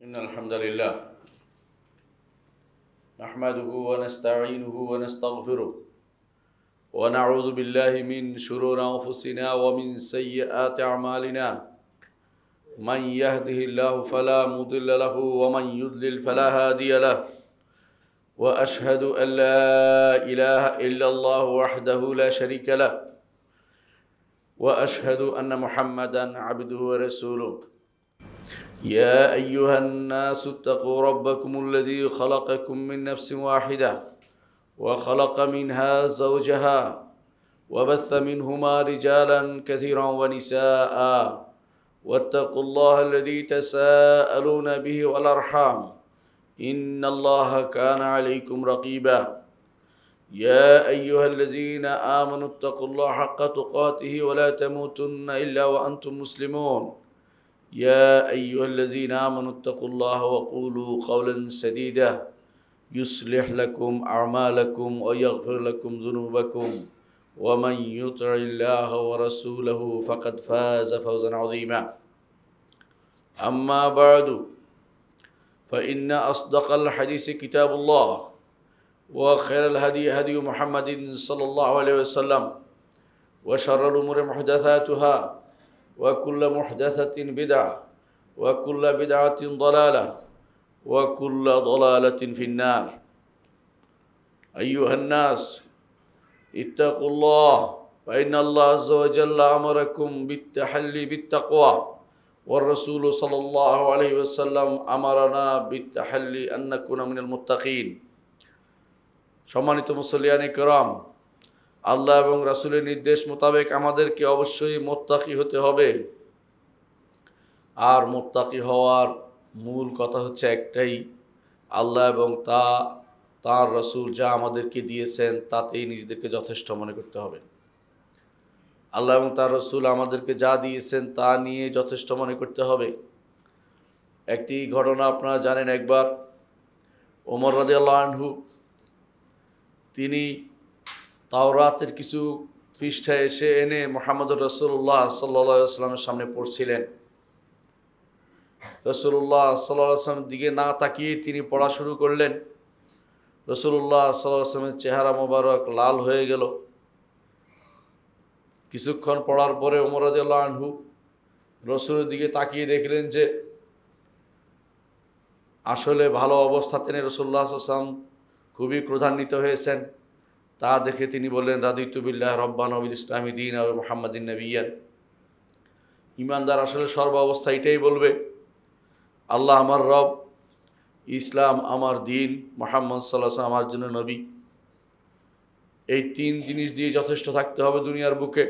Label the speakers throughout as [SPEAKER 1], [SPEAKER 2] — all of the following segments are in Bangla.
[SPEAKER 1] إن الحمد لله نحمده ونستعينه ونستغفره ونعوذ بالله من شرور أنفسنا ومن سيئات أعمالنا من يهده الله فلا مضل له ومن يضلل فلا هادي له وأشهد أن لا إله إلا الله وحده لا شريك له وأشهد أن محمدا عبده ورسوله يا أيها الناس اتقوا ربكم الذي خلقكم من نفس واحدة وخلق منها زوجها وبث منهما رجالا كثيرا ونساء واتقوا الله الذي تساءلون به والأرحام إن الله كان عليكم رقيبا يا أيها الذين آمنوا اتقوا الله حق تقاته ولا تموتن إلا وأنتم مسلمون يا أيها الذين آمنوا اتقوا الله وقولوا قولا سديدا يصلح لكم أعمالكم ويغفر لكم ذنوبكم ومن يطع الله ورسوله فقد فاز فوزا عظيما أما بعد فإن أصدق الحديث كتاب الله وخير الهدي هدي محمد صلى الله عليه وسلم وشر الأمور محدثاتها وكل محدثة بدعة وكل بدعة ضلالة وكل ضلالة في النار أيها الناس اتقوا الله فإن الله عز وجل أمركم بالتحلي بالتقوى والرسول صلى الله عليه وسلم أمرنا بالتحلي أن نكون من المتقين সম্মানিত মুসল্লিয়ানে কেরাম, আল্লাহ এবং রাসূলের নির্দেশ মোতাবেক আমাদেরকে অবশ্যই মুত্তাকি হতে হবে। আর মুত্তাকি হওয়ার মূল কথা হচ্ছে একটাই, আল্লাহ এবং তার রাসূল যা আমাদেরকে দিয়েছেন তাতেই নিজেদেরকে যথেষ্ট মনে করতে হবে। আল্লাহ এবং তার রাসূল আমাদেরকে যা দিয়েছেন তা নিয়ে যথেষ্ট মনে করতে হবে। একটি ঘটনা আপনারা জানেন, একবার ওমর রাদিয়াল্লাহু আনহু তিনি তাওরাতের কিছু পৃষ্ঠা এনে মুহাম্মদুর রাসূলুল্লাহ সাল্লাল্লাহু আলাইহি ওয়াসাল্লামের সামনে পড়ছিলেন। রাসূলুল্লাহ সাল্লাল্লাহু আলাইহি ওয়াসাল্লামের দিকে না তাকিয়ে তিনি পড়া শুরু করলেন। রাসূলুল্লাহ সাল্লাল্লাহু আলাইহি ওয়াসাল্লামের চেহারা মোবারক লাল হয়ে গেল। কিছুক্ষণ পড়ার পরে ওমর রাদিয়াল্লাহু আনহু রাসূলের দিকে তাকিয়ে দেখলেন যে আসলে ভালো অবস্থাতে নেই। রাসূলুল্লাহ সাল্লাল্লাহু আলাইহি ওয়াসাল্লাম খুবই ক্রোধান্বিত হয়েছেন। তা দেখে তিনি বললেন, রাদিতু বিল্লাহি রাব্বান ওয়া বিল ইসলামি দীন ওয়া মুহাম্মাদিন নাবিয়্যান। ঈমানদার আসলে সর্ব অবস্থা এটাই বলবে, আল্লাহ আমার রব, ইসলাম আমার দিন, মুহাম্মদ সাল্লাল্লাহু আলাইহি ওয়াসাল্লাম আমার জন্য নবী। এই তিন জিনিস দিয়ে যথেষ্ট থাকতে হবে দুনিয়ার বুকে।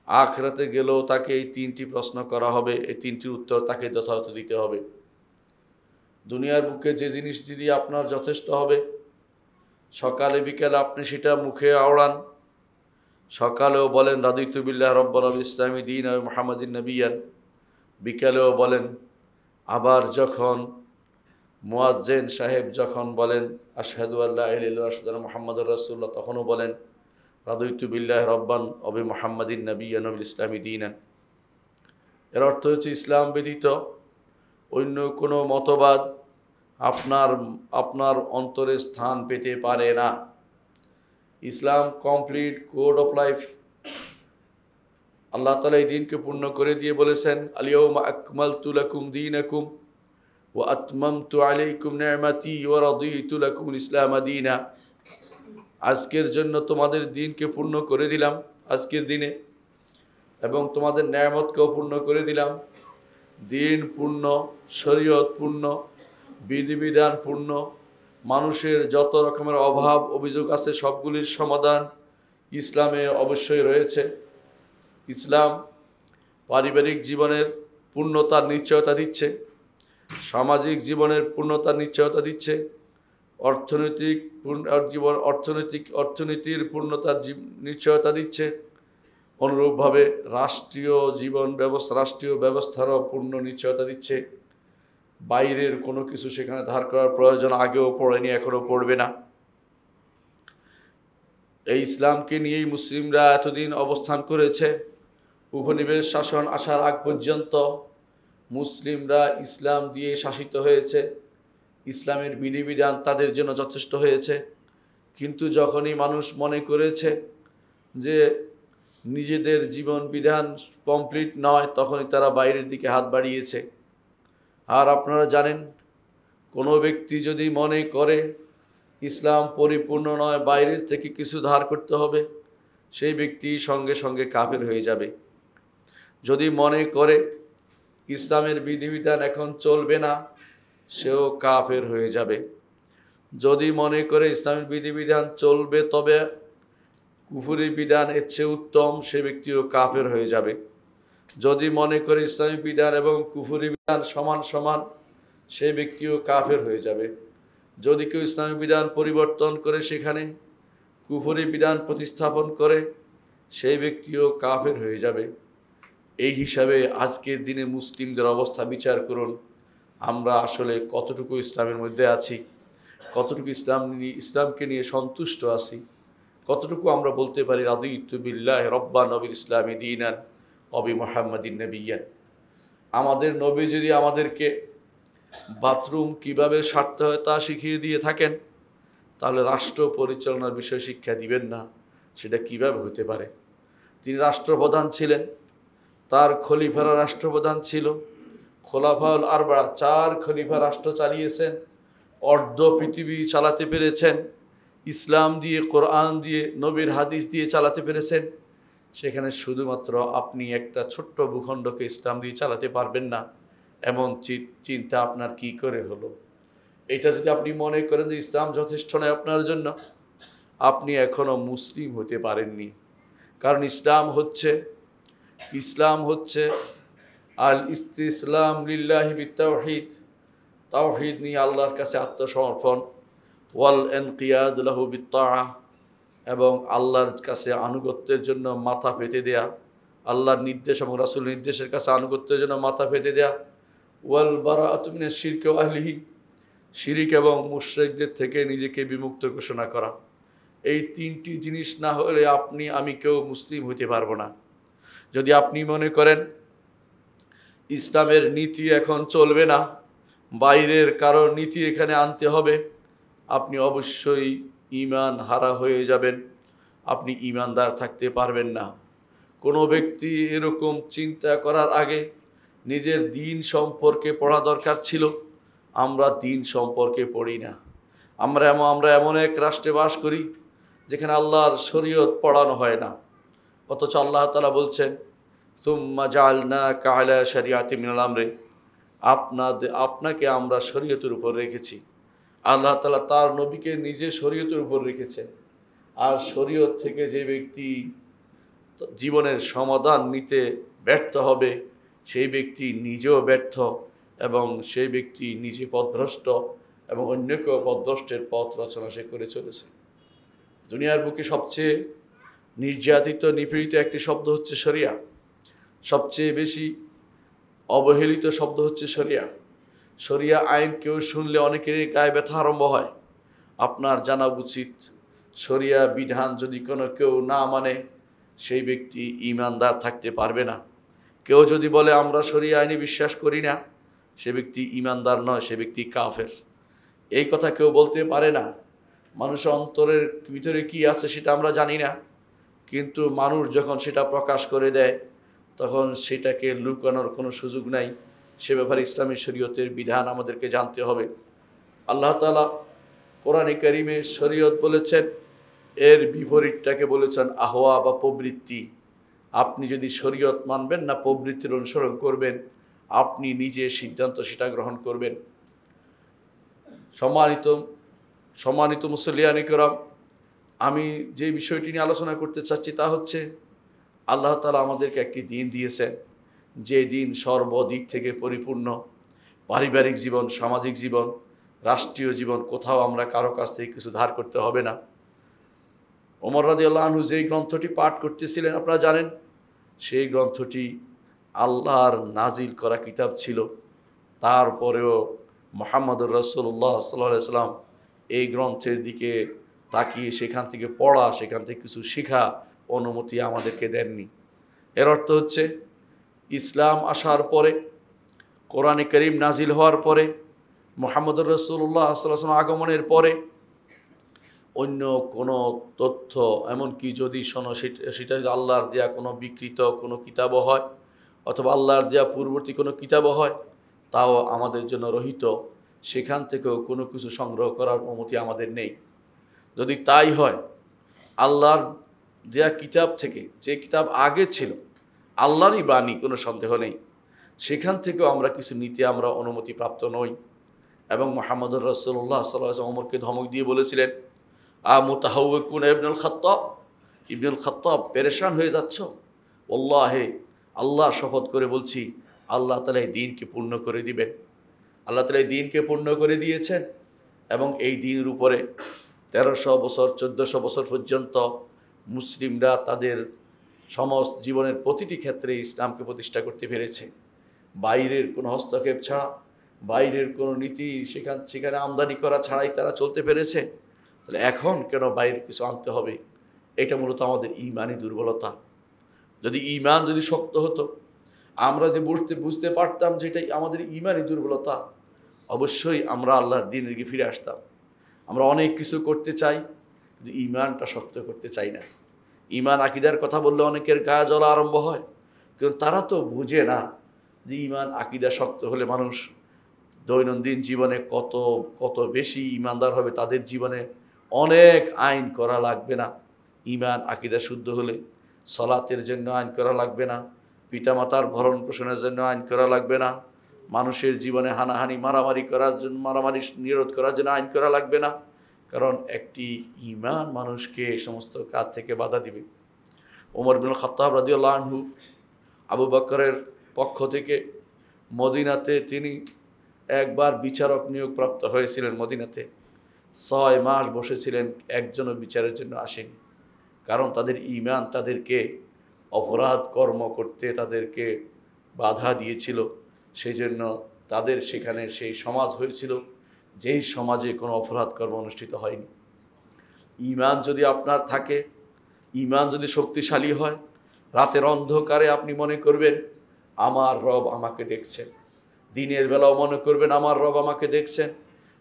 [SPEAKER 1] আখিরাতে গেলেও তাকে এই তিনটি প্রশ্ন করা হবে, এই তিনটির উত্তর তাকে যথাযথ দিতে হবে। দুনিয়ার বুকে যে জিনিসটি দিয়ে আপনার যথেষ্ট হবে, সকালে বিকেলে আপনি সেটা মুখে আওড়ান, সকালেও বলেন রাদিতু বিল্লাহি রাব্বান ওয়া বিল ইসলামি দীন ওয়া মুহাম্মাদিন নাবিয়্যান, বিকেলেও বলেন। আবার যখন মুয়াজ্জিন সাহেব যখন বলেন আশহাদু আল্লা ইলাহা ইল্লাল্লাহ ওয়া আশহাদু আন্না মুহাম্মাদুর রাসূলুল্লাহ, তখনও বলেন রাদিতু বিল্লাহি রাব্বান ওয়া বি মুহাম্মাদিন নাবিয়্যান ওয়া বিল ইসলামি দীনান। এর অর্থ হচ্ছে ইসলাম ব্যতীত অন্য কোনো মতবাদ আপনার অন্তরে স্থান পেতে পারে না। ইসলাম কমপ্লিট কোড অফ লাইফ। আল্লাহ তাআলা এই দিনকে পূর্ণ করে দিয়ে বলেছেন, আল-ইয়াওমা আকমালতু লাকুম দীনাকুম ওয়া আতমামতু আলাইকুম নি'মাতি ওয়া রাদিতু লাকুমুল ইসলাম দীনা। আজকের জন্য তোমাদের দিনকে পূর্ণ করে দিলাম আজকের দিনে, এবং তোমাদের নেয়ামতকেও পূর্ণ করে দিলাম। দিন পূর্ণ, শরীয়ত পূর্ণ, বিধিবিধান পূর্ণ, মানুষের যত রকমের অভাব অভিযোগ আছে সবগুলির সমাধান ইসলামে অবশ্যই রয়েছে। ইসলাম পারিবারিক জীবনের পূর্ণতার নিশ্চয়তা দিচ্ছে, সামাজিক জীবনের পূর্ণতার নিশ্চয়তা দিচ্ছে, অর্থনীতির পূর্ণতার নিশ্চয়তা দিচ্ছে। অনুরূপভাবে রাষ্ট্রীয় ব্যবস্থারও পূর্ণ নিশ্চয়তা দিচ্ছে। বাইরের কোনো কিছু সেখানে ধার করার প্রয়োজন আগেও পড়েনি, এখনও পড়বে না। এই ইসলামকে নিয়েই মুসলিমরা এতদিন অবস্থান করেছে। উপনিবেশ শাসন আসার আগ পর্যন্ত মুসলিমরা ইসলাম দিয়ে শাসিত হয়েছে, ইসলামের বিধিবিধান তাদের জন্য যথেষ্ট হয়েছে। কিন্তু যখনই মানুষ মনে করেছে যে নিজেদের জীবন বিধান কমপ্লিট নয়, তখনই তারা বাইরের দিকে হাত বাড়িয়েছে। আর আপনারা জানেন, কোনো ব্যক্তি যদি মনে করে ইসলাম পরিপূর্ণ নয়, বাইরের থেকে কিছু ধার করতে হবে, সেই ব্যক্তি সঙ্গে সঙ্গে কাফের হয়ে যাবে। যদি মনে করে ইসলামের বিধিবিধান এখন চলবে না, সেও কাফের হয়ে যাবে। যদি মনে করে ইসলামের বিধিবিধান চলবে তবে কুফরি বিধান এর চেয়ে উত্তম, সে ব্যক্তিও কাফের হয়ে যাবে। যদি মনে করে ইসলামী বিধান এবং কুফরি বিধান সমান সমান, সেই ব্যক্তিও কাফের হয়ে যাবে। যদি কেউ ইসলামী বিধান পরিবর্তন করে সেখানে কুফরি বিধান প্রতিস্থাপন করে, সেই ব্যক্তিও কাফের হয়ে যাবে। এই হিসাবে আজকের দিনে মুসলিমদের অবস্থা বিচার করুন, আমরা আসলে কতটুকু ইসলামের মধ্যে আছি, কতটুকু ইসলামকে নিয়ে সন্তুষ্ট আছি, কতটুকু আমরা বলতে পারি রাদিতু বিল্লাহি রব্বান ওয়া বিল ইসলামি দীনান ওয়া বি মুহাম্মাদিন নাবিয়্যান। আমাদের নবী যদি আমাদেরকে বাথরুম কিভাবে সারতে হয় তা শিখিয়ে দিয়ে থাকেন, তাহলে রাষ্ট্র পরিচালনার বিষয় শিক্ষা দিবেন না, সেটা কিভাবে হতে পারে? তিনি রাষ্ট্রপ্রধান ছিলেন, তার খলিফারা রাষ্ট্রপ্রধান ছিল। খোলাফাউল আরবা 4 খলিফা রাষ্ট্র চালিয়েছেন, অর্ধ পৃথিবী চালাতে পেরেছেন, ইসলাম দিয়ে, কোরআন দিয়ে, নবীর হাদিস দিয়ে চালাতে পেরেছেন। সেখানে শুধুমাত্র আপনি একটা ছোট্ট ভূখণ্ডকে ইসলাম দিয়ে চালাতে পারবেন না, এমন চিন্তা আপনার কি করে হলো? এটা যদি আপনি মনে করেন যে ইসলাম যথেষ্ট নয় আপনার জন্য, আপনি এখনও মুসলিম হতে পারেননি। কারণ ইসলাম হচ্ছে আল ইসতিসলাম লিল্লাহি বিত্তাওহীদ, তাওহীদ নিয়ে আল্লাহর কাছে আত্মসমর্পণ, ওয়াল ইনকিয়াদ লাহু বিত্তাআহ, এবং আল্লাহর কাছে আনুগত্যের জন্য মাথা পেতে দেয়া, আল্লাহর নির্দেশ এবং রাসূলের নির্দেশের কাছে আনুগত্যের জন্য মাথা পেতে দেয়া, ওয়াল বারাআতু মিনাশ শিরক ওয়া আহলিহি, শিরিক এবং মুশরিকদের থেকে নিজেকে বিমুক্ত ঘোষণা করা। এই 3টি জিনিস না হলে আমি কেউ মুসলিম হতে পারবো না। যদি আপনি মনে করেন ইসলামের নীতি এখন চলবে না, বাইরের কারোর নীতি এখানে আনতে হবে, আপনি অবশ্যই ঈমান হারা হয়ে যাবেন, আপনি ঈমানদার থাকতে পারবেন না। কোনো ব্যক্তি এরকম চিন্তা করার আগে নিজের দ্বীন সম্পর্কে পড়া দরকার ছিল। আমরা দ্বীন সম্পর্কে পড়ি না। আমরা এমন এক রাষ্ট্রে বাস করি যেখানে আল্লাহর শরীয়ত পড়ানো হয় না, অথচ আল্লাহ তাআলা বলছেন সুম্মা জাআলনাকা আলা শারিআতিন মিনাল আমরি, আপনাকে আমরা শরীয়তের উপর রেখেছি। আল্লাহ তাআলা তার নবীকে নিজে শরীয়তের উপর রেখেছেন। আর শরীয়ত থেকে যে ব্যক্তি জীবনের সমাধান নিতে ব্যর্থ হবে, সেই ব্যক্তি নিজেও ব্যর্থ, এবং সেই ব্যক্তি নিজে পথভ্রষ্ট এবং অন্যকেও পথভ্রষ্টের পথ রচনা সে করে চলেছে। দুনিয়ার বুকে সবচেয়ে নির্যাতিত, নিপীড়িত একটি শব্দ হচ্ছে শরিয়া। সবচেয়ে বেশি অবহেলিত শব্দ হচ্ছে শরিয়া। শরিয়া আইন কেউ শুনলে অনেকেরই গায়ে ব্যথা আরম্ভ হয়। আপনার জানা উচিত, শরিয়া বিধান যদি কেউ না মানে, সেই ব্যক্তি ঈমানদার থাকতে পারবে না। কেউ যদি বলে আমরা শরিয়া আইনে বিশ্বাস করি না, সে ব্যক্তি ঈমানদার নয়, সে ব্যক্তি কাফের। এই কথা কেউ বলতে পারে না। মানুষের অন্তরের ভিতরে কি আছে সেটা আমরা জানি না, কিন্তু মানুষ যখন সেটা প্রকাশ করে দেয়, তখন সেটাকে লুকানোর কোনো সুযোগ নাই। সে ব্যাপারে ইসলামী শরীয়তের বিধান আমাদেরকে জানতে হবে। আল্লাহ তাআলা কোরআনে কারিমে শরীয়ত বলেছেন, এর বিপরীতটাকে বলেছেন আহওয়া বা প্রবৃত্তি। আপনি যদি শরীয়ত মানবেন না প্রবৃত্তির অনুসরণ করবেন, আপনি নিজে সিদ্ধান্ত সেটা গ্রহণ করবেন। সম্মানিত মুসল্লিয়ান কিরাম, আমি যে বিষয়টি নিয়ে আলোচনা করতে চাচ্ছি তা হচ্ছে, আল্লাহ তাআলা আমাদেরকে একটি দিন দিয়েছেন, যে দিন সর্বদিক থেকে পরিপূর্ণ। পারিবারিক জীবন, সামাজিক জীবন, রাষ্ট্রীয় জীবন, কোথাও আমরা কারো কাছ থেকে কিছু ধার করতে হবে না। ওমর রাদিয়াল্লাহু আনহু যেই গ্রন্থটি পাঠ করতেছিলেন, আপনারা জানেন, সেই গ্রন্থটি আল্লাহর নাজিল করা কিতাব ছিল। তারপরেও মুহাম্মদুর রাসূলুল্লাহ সাল্লাল্লাহু আলাইহি ওয়াসাল্লাম এই গ্রন্থের দিকে তাকিয়ে সেখান থেকে পড়া, সেখান থেকে কিছু শেখা অনুমতি আমাদেরকে দেননি। এর অর্থ হচ্ছে, ইসলাম আসার পরে কোরআনে করিম নাজিল হওয়ার পরে, মুহাম্মদুর রাসূলুল্লাহ সাল্লাল্লাহু আলাইহি ওয়াসাল্লাম আগমনের পরে অন্য কোনো তথ্য, এমনকি যদি শোনো সেটা যদি আল্লাহর দেয়া কোনো বিকৃত কোনো কিতাবও হয়, অথবা আল্লাহর দেয়া পূর্ববর্তী কোনো কিতাবও হয়, তাও আমাদের জন্য রহিত। সেখান থেকেও কোনো কিছু সংগ্রহ করার অনুমতি আমাদের নেই। যদি তাই হয়, আল্লাহর দেয়া কিতাব থেকে, যে কিতাব আগে ছিল আল্লাহরই বাণী, কোনো সন্দেহ নেই, সেখান থেকেও আমরা কিছু নিতে আমরা অনুমতিপ্রাপ্ত নই। এবং মুহাম্মদুর রাসূলুল্লাহ সাল্লাল্লাহু আলাইহি ওয়াসাল্লাম ওমরকে ধমক দিয়ে বলেছিলেন, মুতাহাউওয়িকুন ইবনুল খাত্তাব, ইবনুল খাত্তাব পেরেশান হয়ে যাচ্ছ? ওয়াল্লাহি, আল্লাহ শপথ করে বলছি, আল্লাহ তাআলা এই দ্বীনকে পূর্ণ করে দিবেন। আল্লাহ তাআলা এই দ্বীনকে পূর্ণ করে দিয়েছেন এবং এই দ্বীনের উপরে 1300 বছর 1400 বছর পর্যন্ত মুসলিমরা তাদের সমস্ত জীবনের প্রতিটি ক্ষেত্রে ইসলামকে প্রতিষ্ঠা করতে পেরেছে, বাইরের কোনো হস্তক্ষেপ ছাড়া, বাইরের কোনো নীতি সেখানে আমদানি করা ছাড়াই তারা চলতে পেরেছে। তাহলে এখন কেন বাইরের কিছু আনতে হবে? এটা মূলত আমাদের ঈমানি দুর্বলতা। যদি ঈমান যদি শক্ত হতো, আমরা যে বুঝতে পারতাম যে এটাই আমাদের ঈমানি দুর্বলতা, অবশ্যই আমরা আল্লাহর দ্বীনের দিকে ফিরে আসতাম। আমরা অনেক কিছু করতে চাই, কিন্তু ঈমানটা শক্ত করতে চাই না। ঈমান আকীদার কথা বললে অনেকের গায়ে জ্বলা আরম্ভ হয়, কিন্তু তারা তো বুঝে না যে ঈমান আকীদা শক্ত হলে মানুষ দৈনন্দিন জীবনে কত বেশি ঈমানদার হবে। তাদের জীবনে অনেক আইন করা লাগবে না। ঈমান আকীদা শুদ্ধ হলে সলাতের জন্য আইন করা লাগবে না, পিতামাতার ভরণ পোষণের জন্য আইন করা লাগবে না, মানুষের জীবনে হানাহানি মারামারি নিরোধ করার জন্য আইন করা লাগবে না। কারণ একটি ঈমান মানুষকে এই সমস্ত কাজ থেকে বাধা দিবে। ওমর ইবনুল খাত্তাব রাদিয়াল্লাহু আনহু আবু বকরের পক্ষ থেকে মদিনাতে তিনি একবার বিচারক নিয়োগপ্রাপ্ত হয়েছিলেন। মদিনাতে 6 মাস বসেছিলেন, একজনও বিচারের জন্য আসেনি। কারণ তাদের ঈমান তাদেরকে অপরাধ কর্ম করতে তাদেরকে বাধা দিয়েছিল। সেই জন্য তাদের সেখানে সেই সমাজ হয়েছিল যেই সমাজে কোনো অপরাধ কর্ম অনুষ্ঠিত হয়নি। ঈমান যদি আপনার থাকে, ঈমান যদি শক্তিশালী হয়, রাতের অন্ধকারে আপনি মনে করবেন আমার রব আমাকে দেখছেন, দিনের বেলাও মনে করবেন আমার রব আমাকে দেখছেন,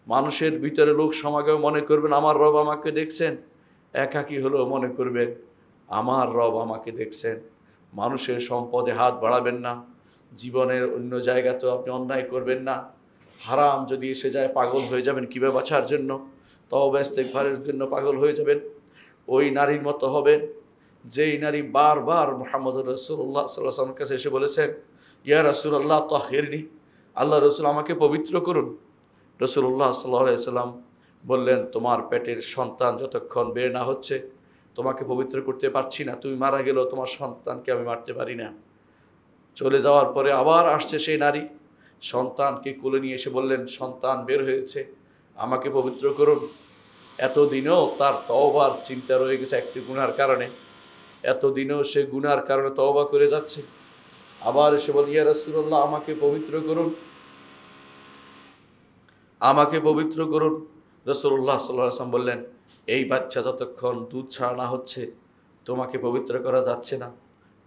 [SPEAKER 1] মানুষের ভিতরে লোক সমাগমে মনে করবেন আমার রব আমাকে দেখছেন, একাকী হলেও মনে করবেন আমার রব আমাকে দেখছেন। মানুষের সম্পদে হাত বাড়াবেন না, জীবনের অন্য জায়গাতেও আপনি অন্যায় করবেন না। হারাম যদি এসে যায় পাগল হয়ে যাবেন কীভাবে বাঁচার জন্য, তওবা ইস্তেগফারের জন্য পাগল হয়ে যাবেন। ওই নারীর মতো হবেন যেই নারী বারবার মুহাম্মদুর রাসূলুল্লাহ সাল্লাল্লাহু আলাইহি ওয়াসাল্লামের কাছে এসে বলেছেন, ইয়া রাসূলুল্লাহ তাহহিরনি, আল্লাহ রসুল আমাকে পবিত্র করুন। রাসূলুল্লাহ সাল্লাল্লাহু আলাইহি ওয়াসাল্লাম বললেন, তোমার পেটের সন্তান যতক্ষণ বের না হচ্ছে তোমাকে পবিত্র করতে পারছি না, তুমি মারা গেলেও তোমার সন্তানকে আমি মারতে পারি না। চলে যাওয়ার পরে আবার আসছে সেই নারী, সন্তানকে কোলে নিয়ে এসে বললেন, সন্তান বের হয়েছে, আমাকে পবিত্র করুন। এতদিনেও তার তওবার চিন্তা রয়ে গেছে একটি গুনার কারণে, এতদিনেও সে গুনার কারণে তওবা করে যাচ্ছে। আবার এসে বল, ইয়া রাসূলুল্লাহ আমাকে পবিত্র করুন, আমাকে পবিত্র করুন। রাসূলুল্লাহ সাল্লাল্লাহু আলাইহি ওয়াসাল্লাম বললেন, এই বাচ্চা যতক্ষণ দুধ ছাড়া না হচ্ছে তোমাকে পবিত্র করা যাচ্ছে না।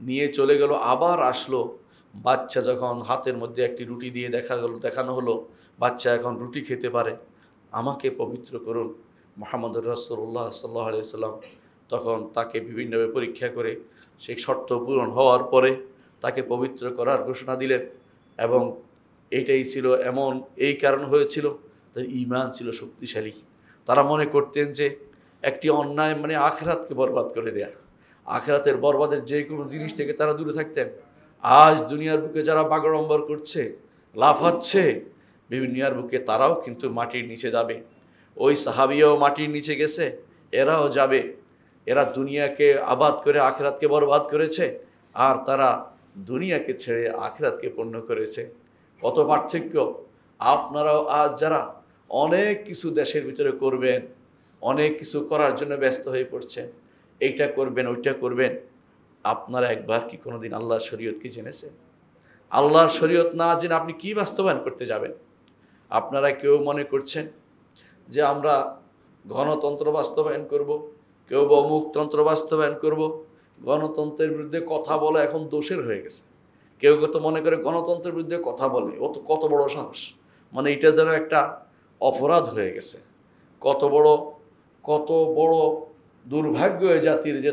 [SPEAKER 1] নিয়ে চলে গেল। আবার আসলো, বাচ্চা যখন হাতের মধ্যে একটি রুটি দিয়ে দেখানো হলো বাচ্চা এখন রুটি খেতে পারে, আমাকে পবিত্র করুন। মুহাম্মদুর রাসূলুল্লাহ সাল্লাল্লাহু আলাইহি ওয়াসাল্লাম তখন তাকে বিভিন্নভাবে পরীক্ষা করে সেই শর্ত পূরণ হওয়ার পরে তাকে পবিত্র করার ঘোষণা দিলেন। এবং এটাই ছিল এমন, এই কারণ হয়েছিল তার ঈমান ছিল শক্তিশালী। তারা মনে করতেন যে একটি অন্যায় মানে আখিরাতকে বরবাদ করে দেয়া, আখিরাতের বরবাদের যে কোনো জিনিস থেকে তারা দূরে থাকতেন। আজ দুনিয়ার বুকে যারা বাগড়ম্বর করছে, লাফাচ্ছে দুনিয়ার বুকে, তারাও কিন্তু মাটির নিচে যাবে। ওই সাহাবীও মাটির নিচে গেছে, এরাও যাবে। এরা দুনিয়াকে আবাদ করে আখিরাতকে বরবাদ করেছে, আর তারা দুনিয়াকে ছেড়ে আখিরাতকে পূর্ণ করেছে। কত পার্থক্য! আপনারাও আজ যারা অনেক কিছু দেশের ভিতরে করবেন, অনেক কিছু করার জন্য ব্যস্ত হয়ে পড়ছেন, এইটা করবেন ওইটা করবেন, আপনারা একবার কি কোনোদিন আল্লাহর শরীয়ত কি জেনেছেন? আল্লাহর শরীয়ত না জেনে আপনি কি বাস্তবায়ন করতে যাবেন? আপনারা কেউ মনে করছেন যে আমরা গণতন্ত্র বাস্তবায়ন করব, কেউ বা অমুকতন্ত্র বাস্তবায়ন করব। গণতন্ত্রের বিরুদ্ধে কথা বলা এখন দোষের হয়ে গেছে। কেউ কেউ তো মনে করে গণতন্ত্রের বিরুদ্ধে কথা বলে, ও তো কত বড় সাহস, মানে এটা যেন একটা অপরাধ হয়ে গেছে। কত বড় দুর্ভাগ্য এ জাতির যে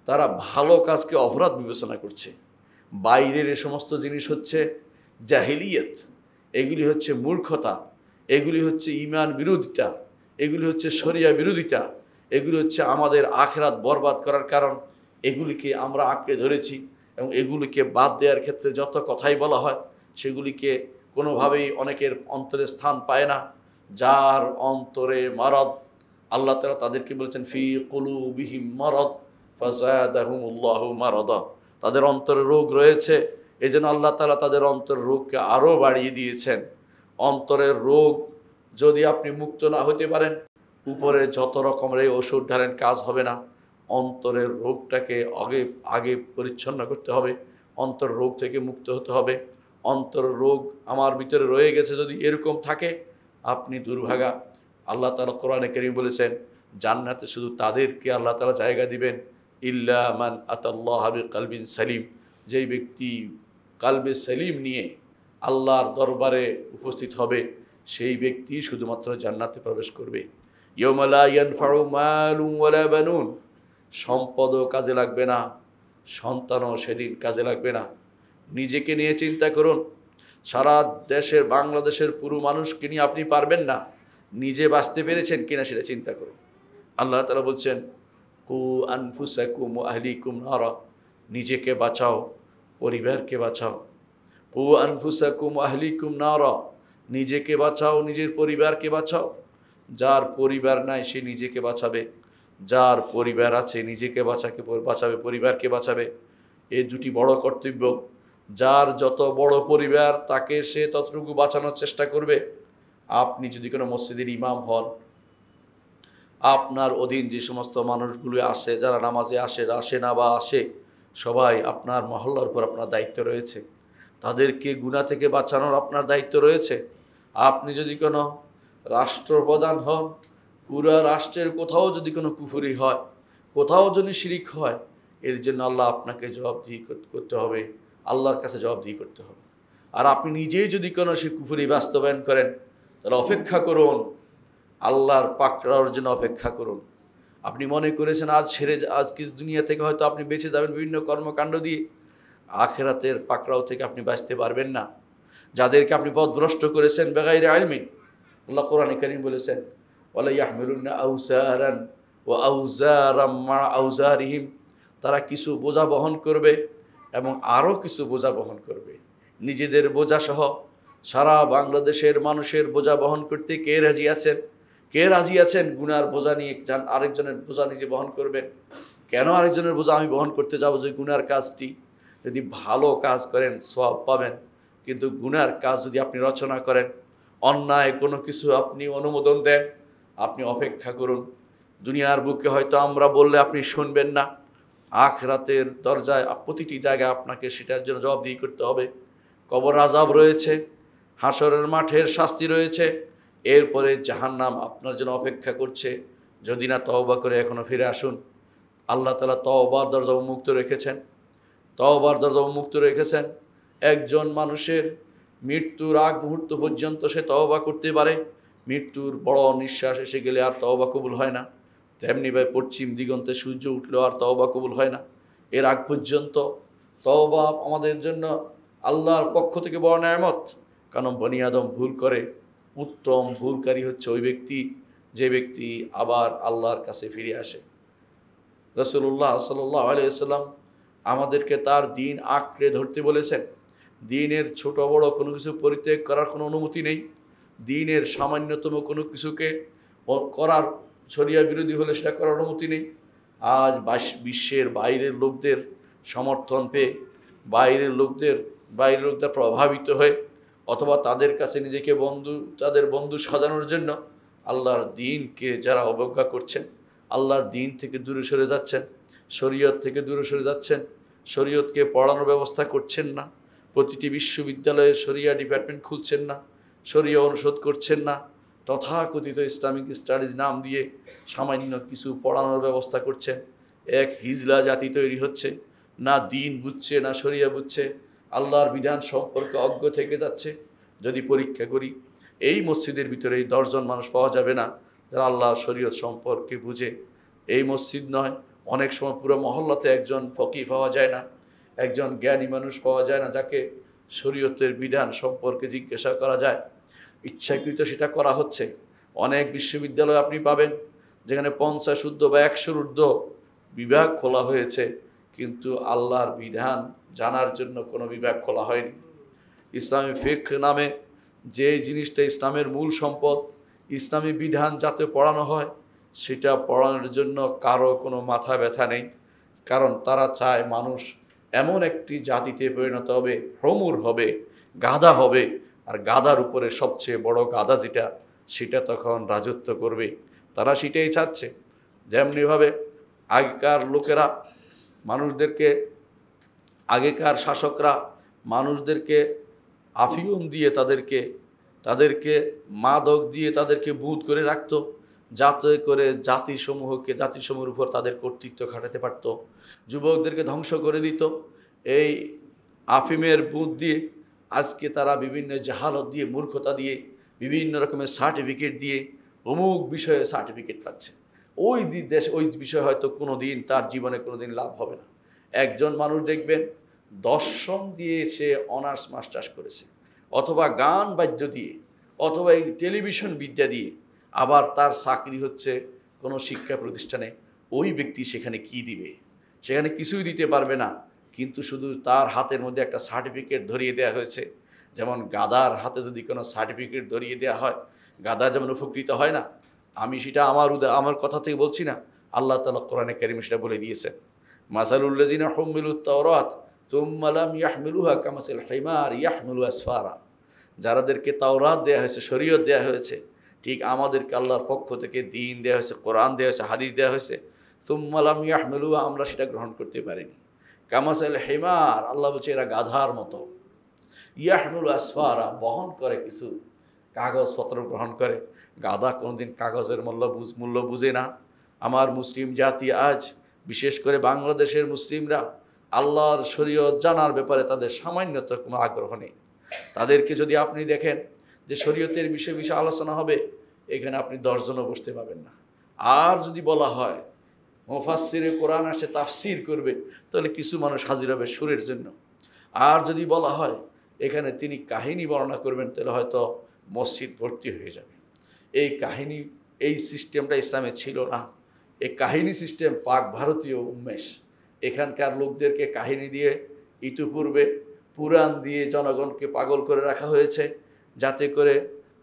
[SPEAKER 1] তারা ভালো কাজকে অপরাধ বিবেচনা করছে। বাইরের এ সমস্ত জিনিস হচ্ছে জাহিলিয়ত, এগুলি হচ্ছে মূর্খতা, এগুলি হচ্ছে ঈমান বিরোধিতা, এগুলি হচ্ছে শরিয়া বিরোধিতা, এগুলি হচ্ছে আমাদের আখিরাত বরবাদ করার কারণ। এগুলিকে আমরা আঁকড়ে ধরেছি এবং এগুলিকে বাদ দেওয়ার ক্ষেত্রে যত কথাই বলা হয় সেগুলিকে কোনোভাবেই অনেকের অন্তরে স্থান পায় না। যার অন্তরে মারদ, আল্লাহ তাআলা তাদেরকে বলেছেন ফি কুলুবিহিম মারদ ফাযাদাহুমুল্লাহু মারাদা, তাদের অন্তরে রোগ রয়েছে, এই জন্য আল্লাহ তাআলা তাদের অন্তরের রোগকে আরও বাড়িয়ে দিয়েছেন। অন্তরের রোগ যদি আপনি মুক্ত না হতে পারেন, উপরে যত রকমের ওষুধ ঢালেন কাজ হবে না। অন্তরের রোগটাকে আগে পরিচ্ছন্ন করতে হবে, অন্তর রোগ থেকে মুক্ত হতে হবে। অন্তর রোগ আমার ভিতরে রয়ে গেছে যদি এরকম থাকে, আপনি দুর্ভাগা। আল্লাহ তাআলা কোরআনে কারীম বলেছেন জান্নাতে শুধু তাদেরকে আল্লাহ তাআলা জায়গা দিবেন, ইল্লা মান আতাল্লাহ বিকলবিন সালিম, যেই ব্যক্তি কালবে সালিম নিয়ে আল্লাহর দরবারে উপস্থিত হবে সেই ব্যক্তি শুধুমাত্র জান্নাতে প্রবেশ করবে। ইয়াউমা লা ইয়ানফাউ মালুন ওয়ালা বানুন, সম্পদও কাজে লাগবে না, সন্তানও সেদিন কাজে লাগবে না। নিজেকে নিয়ে চিন্তা করুন, সারা দেশের বাংলাদেশের পুরো মানুষকে নিয়ে আপনি পারবেন না, নিজে বাঁচতে পেরেছেন কিনা সেটা চিন্তা করুন। আল্লাহ তাআলা বলছেন কু আনফুসাকুম ওয়া আহলিকুম নারা, নিজেকে বাঁচাও, পরিবারকে বাঁচাও। কু আনফুসাকুম ওয়া আহলিকুম নারা, নিজেকে বাঁচাও, নিজের পরিবারকে বাঁচাও। যার পরিবার নাই সে নিজেকে বাঁচাবে, যার পরিবার আছে নিজেকে বাঁচাবে, পরিবারকে বাঁচাবে। এই দুটি বড় কর্তব্য। যার যত বড় পরিবার তাকে সে ততটুকু বাঁচানোর চেষ্টা করবে। আপনি যদি কোনো মসজিদের ইমাম হন, আপনার অধীন যে সমস্ত মানুষগুলো আসে, যারা নামাজে আসে না বা আসে, সবাই আপনার মহল্লার উপর আপনার দায়িত্ব রয়েছে, তাদেরকে গুনাহ থেকে বাঁচানোর আপনার দায়িত্ব রয়েছে। আপনি যদি কোনো রাষ্ট্রপ্রধান হন, পুরা রাষ্ট্রের কোথাও যদি কোনো কুফরি হয়, কোথাও যদি শিরিক হয়, এর জন্য আল্লাহ আপনাকে জবাবদিহি করতে হবে, আল্লাহর কাছে জবাবদিহি করতে হবে। আর আপনি নিজেই যদি কোনো সে কুফরি বাস্তবায়ন করেন, তাহলে অপেক্ষা করুন, আল্লাহর পাকড়াওর জন্য অপেক্ষা করুন। আপনি মনে করেছেন আজ কিছু দুনিয়া থেকে হয়তো আপনি বেঁচে যাবেন বিভিন্ন কর্মকাণ্ড দিয়ে, আখিরাতের পাকড়াও থেকে আপনি বাঁচতে পারবেন না। যাদেরকে আপনি পথভ্রষ্ট করেছেন বেগাইরে ইলমিন, আল্লাহ কোরআনে কারীম বলেছেন ওয়ালা ইয়াহমিলুন্না আওজারান ওয়া আওজারাম মা আওজারিহিম, তারা কিছু বোঝা বহন করবে এবং আরও কিছু বোঝা বহন করবে। নিজেদের বোঝা সহ সারা বাংলাদেশের মানুষের বোঝা বহন করতে কে রাজি আছেন? কে রাজি আছেন গুনার বোঝা নিয়ে আরেকজনের বোঝা নিজে বহন করবেন? কেন আরেকজনের বোঝা আমি বহন করতে যাব? যে গুনার কাজটি যদি ভালো কাজ করেন সওয়াব পাবেন, কিন্তু গুনার কাজ যদি আপনি রচনা করেন, অন্যায় কোনো কিছু আপনি অনুমোদন দেন, আপনি অপেক্ষা করুন। দুনিয়ার বুকে হয়তো আমরা বললে আপনি শুনবেন না, আখিরাতের দরজায় প্রতিটি জায়গায় আপনাকে সেটার জন্য জবাবদিহি করতে হবে। কবর আযাব রয়েছে, হাসরের মাঠের শাস্তি রয়েছে, এরপরে জাহান্নাম আপনার জন্য অপেক্ষা করছে। যদি না তওবা করে এখনো ফিরে আসুন, আল্লাহ তাআলা তওবার দরজা উন্মুক্ত রেখেছেন, তওবার দরজা উন্মুক্ত রেখেছেন। একজন মানুষের মৃত্যুর আগ মুহূর্ত পর্যন্ত সে তওবা করতে পারে, মৃত্যুর বড় নিঃশ্বাস এসে গেলে আর তওবা কবুল হয় না। তেমনি ভাই পশ্চিম দিগন্তে সূর্য উঠলেও আর তওবা কবুল হয় না। এর আগ পর্যন্ত তওবা আমাদের জন্য আল্লাহর পক্ষ থেকে বড় নেয়ামত। কারণ বনি আদম ভুল করে, উত্তম ভুলকারী হচ্ছে ওই ব্যক্তি যে ব্যক্তি আবার আল্লাহর কাছে ফিরে আসে। রাসূলুল্লাহ সাল্লাল্লাহু আলাইহি ওয়াসাল্লাম আমাদেরকে তার দ্বীন আঁকড়ে ধরতে বলেছেন। দ্বীনের ছোট বড় কোনো কিছু পরিত্যাগ করার কোনো অনুমতি নেই। দ্বীনের সামান্যতম কোনো কিছুকে করার শরিয়া বিরোধী হলে সেটা করার অনুমতি নেই। আজ বিশ্বের বাইরের লোকদের সমর্থন পেয়ে, বাইরের লোকদের প্রভাবিত হয়ে, অথবা তাদের কাছে নিজেকে তাদের বন্ধু সাজানোর জন্য আল্লাহর দ্বীনকে যারা অবজ্ঞা করছেন, আল্লাহর দ্বীন থেকে দূরে সরে যাচ্ছেন, শরীয়ত থেকে দূরে সরে যাচ্ছেন, শরীয়তকে পড়ানোর ব্যবস্থা করছেন না, প্রতিটি বিশ্ববিদ্যালয়ে শরিয়া ডিপার্টমেন্ট খুলছেন না, শরিয়া অনুষদ করছেন না, তথাকথিত ইসলামিক স্টাডিজ নাম দিয়ে সামান্য কিছু পড়ানোর ব্যবস্থা করছেন। এক হিজলা জাতি তৈরি হচ্ছে, না দ্বীন বুঝছে না শরিয়া বুঝছে। আল্লাহর বিধান সম্পর্কে অজ্ঞ থেকে যাচ্ছে। যদি পরীক্ষা করি, এই মসজিদের ভিতরে এই 10 জন মানুষ পাওয়া যাবে না যারা আল্লাহর শরীয়ত সম্পর্কে বুঝে। এই মসজিদ নয়, অনেক সময় পুরো মহল্লাতে একজন ফকিহ পাওয়া যায় না, একজন জ্ঞানী মানুষ পাওয়া যায় না যাকে শরীয়তের বিধান সম্পর্কে জিজ্ঞাসা করা যায়। ইচ্ছাকৃত সেটা করা হচ্ছে। অনেক বিশ্ববিদ্যালয় আপনি পাবেন যেখানে 50 ঊর্ধ্ব বা 100 ঊর্ধ্ব বিভাগ খোলা হয়েছে, কিন্তু আল্লাহর বিধান জানার জন্য কোনো বিভাগ খোলা হয়নি। ইসলামী ফিকহ নামে যে জিনিসটা ইসলামের মূল সম্পদ, ইসলামী বিধান যাতে পড়ানো হয়, সেটা পড়ানোর জন্য কারো কোনো মাথা ব্যথা নেই। কারণ তারা চায় মানুষ এমন একটি জাতিতে পরিণত হবে, হমুর হবে, গাধা হবে, আর গাধার উপরে সবচেয়ে বড় গাধা যেটা, সেটা তখন রাজত্ব করবে। তারা সেটাই চাচ্ছে। যেমনিভাবে আগেকার লোকেরা মানুষদেরকে, আগেকার শাসকরা মানুষদেরকে আফিয়ন দিয়ে তাদেরকে মাদক দিয়ে তাদেরকে বুঁদ করে রাখতো, যাতে করে জাতিসমূহের উপর তাদের কর্তৃত্ব খাটাতে পারত। যুবকদেরকে ধ্বংস করে দিত এই আফিমের বুঁদ দিয়ে। আজকে তারা বিভিন্ন জাহালত দিয়ে, মূর্খতা দিয়ে, বিভিন্ন রকমের সার্টিফিকেট দিয়ে অমুক বিষয়ে সার্টিফিকেট পাচ্ছে। ওই বিষয়ে হয়তো কোনো দিন তার জীবনে কোনো দিন লাভ হবে না। একজন মানুষ দেখবেন দর্শন দিয়ে সে অনার্স মাস্টার্স করেছে, অথবা গান বাদ্য দিয়ে, অথবা এই টেলিভিশন বিদ্যা দিয়ে, আবার তার চাকরি হচ্ছে কোনো শিক্ষা প্রতিষ্ঠানে। ওই ব্যক্তি সেখানে কি দিবে? সেখানে কিছুই দিতে পারবে না। কিন্তু শুধু তার হাতের মধ্যে একটা সার্টিফিকেট ধরিয়ে দেওয়া হয়েছে। যেমন গাদার হাতে যদি কোনো সার্টিফিকেট ধরিয়ে দেওয়া হয়, গাদা যেমন উপকৃত হয় না। আমি সেটা আমার কথা থেকে বলছি না, আল্লাহ তাআলা কোরআনে কারীমে সেটা বলে দিয়েছেন। মাসালুল্লাযিনা হুমিলুত তাওরাত তুম্মা লাম ইয়াহমিলুহা কামাসাল হিমার ইয়াহমিলু আসফারা। যারাদেরকে তাওরাত দেয়া হয়েছে, শরীয়ত দেয়া হয়েছে, ঠিক আমাদেরকে আল্লাহর পক্ষ থেকে দ্বীন দেয়া হয়েছে, কোরআন দেয়া হয়েছে, হাদিস দেয়া হয়েছে, তুম্মা লাম ইয়াহমিলুহা, আমরা সেটা গ্রহণ করতে পারিনি। কামাসাল হিমার, আল্লাহ বলছে এরা গাধার মতো। ইয়াহমিলু আসফারা, বহন করে কিছু কাগজপত্র গ্রহণ করে। গাধা কোনোদিন কাগজের মূল্য বুঝে না। আমার মুসলিম জাতি আজ, বিশেষ করে বাংলাদেশের মুসলিমরা, আল্লাহর শরীয়ত জানার ব্যাপারে তাদের সামান্যত কোনো আগ্রহ নেই। তাদেরকে যদি আপনি দেখেন যে শরীয়তের বিষয়ে আলোচনা হবে, এখানে আপনি 10 জনও বসতে পাবেন না। আর যদি বলা হয় মুফাসসিরে কোরআন আসে তাফসির করবে, তাহলে কিছু মানুষ হাজির হবে সুরের জন্য। আর যদি বলা হয় এখানে তিনি কাহিনী বর্ণনা করবেন, তাহলে হয়তো মসজিদ ভর্তি হয়ে যাবে। এই কাহিনী, এই সিস্টেমটা ইসলামে ছিল না। এই কাহিনী সিস্টেম পাক ভারতীয় উন্মেষ। এখানকার লোকদেরকে কাহিনী দিয়ে, ইতিপূর্বে পুরাণ দিয়ে জনগণকে পাগল করে রাখা হয়েছে, যাতে করে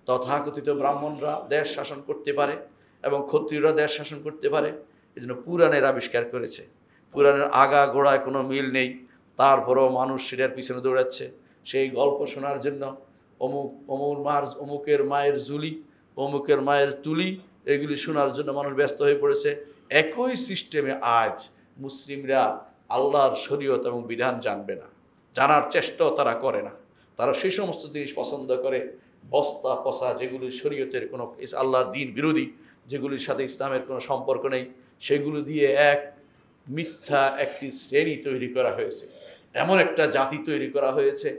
[SPEAKER 1] তথাকথিত ব্রাহ্মণরা দেশ শাসন করতে পারে এবং ক্ষত্রিয়রা দেশ শাসন করতে পারে। এই জন্য পুরাণের আবিষ্কার করেছে। পুরাণের আগা গোড়ায় কোনো মিল নেই, তারপরেও মানুষ সেটার পিছনে দৌড়াচ্ছে। সেই গল্প শোনার জন্য অমুকের মায়ের জুলি, অমুকের মায়ের তুলি, এগুলি শোনার জন্য মানুষ ব্যস্ত হয়ে পড়েছে। একই সিস্টেমে আজ মুসলিমরা আল্লাহর শরীয়ত এবং বিধান জানবে না, জানার চেষ্টাও তারা করে না। তারা সেই সমস্ত জিনিস পছন্দ করে, বস্তা পচা, যেগুলি শরীয়তের কোনো, আল্লাহর দ্বীন বিরোধী, যেগুলির সাথে ইসলামের কোনো সম্পর্ক নেই, সেগুলো দিয়ে এক মিথ্যা একটি শ্রেণী তৈরি করা হয়েছে, এমন একটা জাতি তৈরি করা হয়েছে।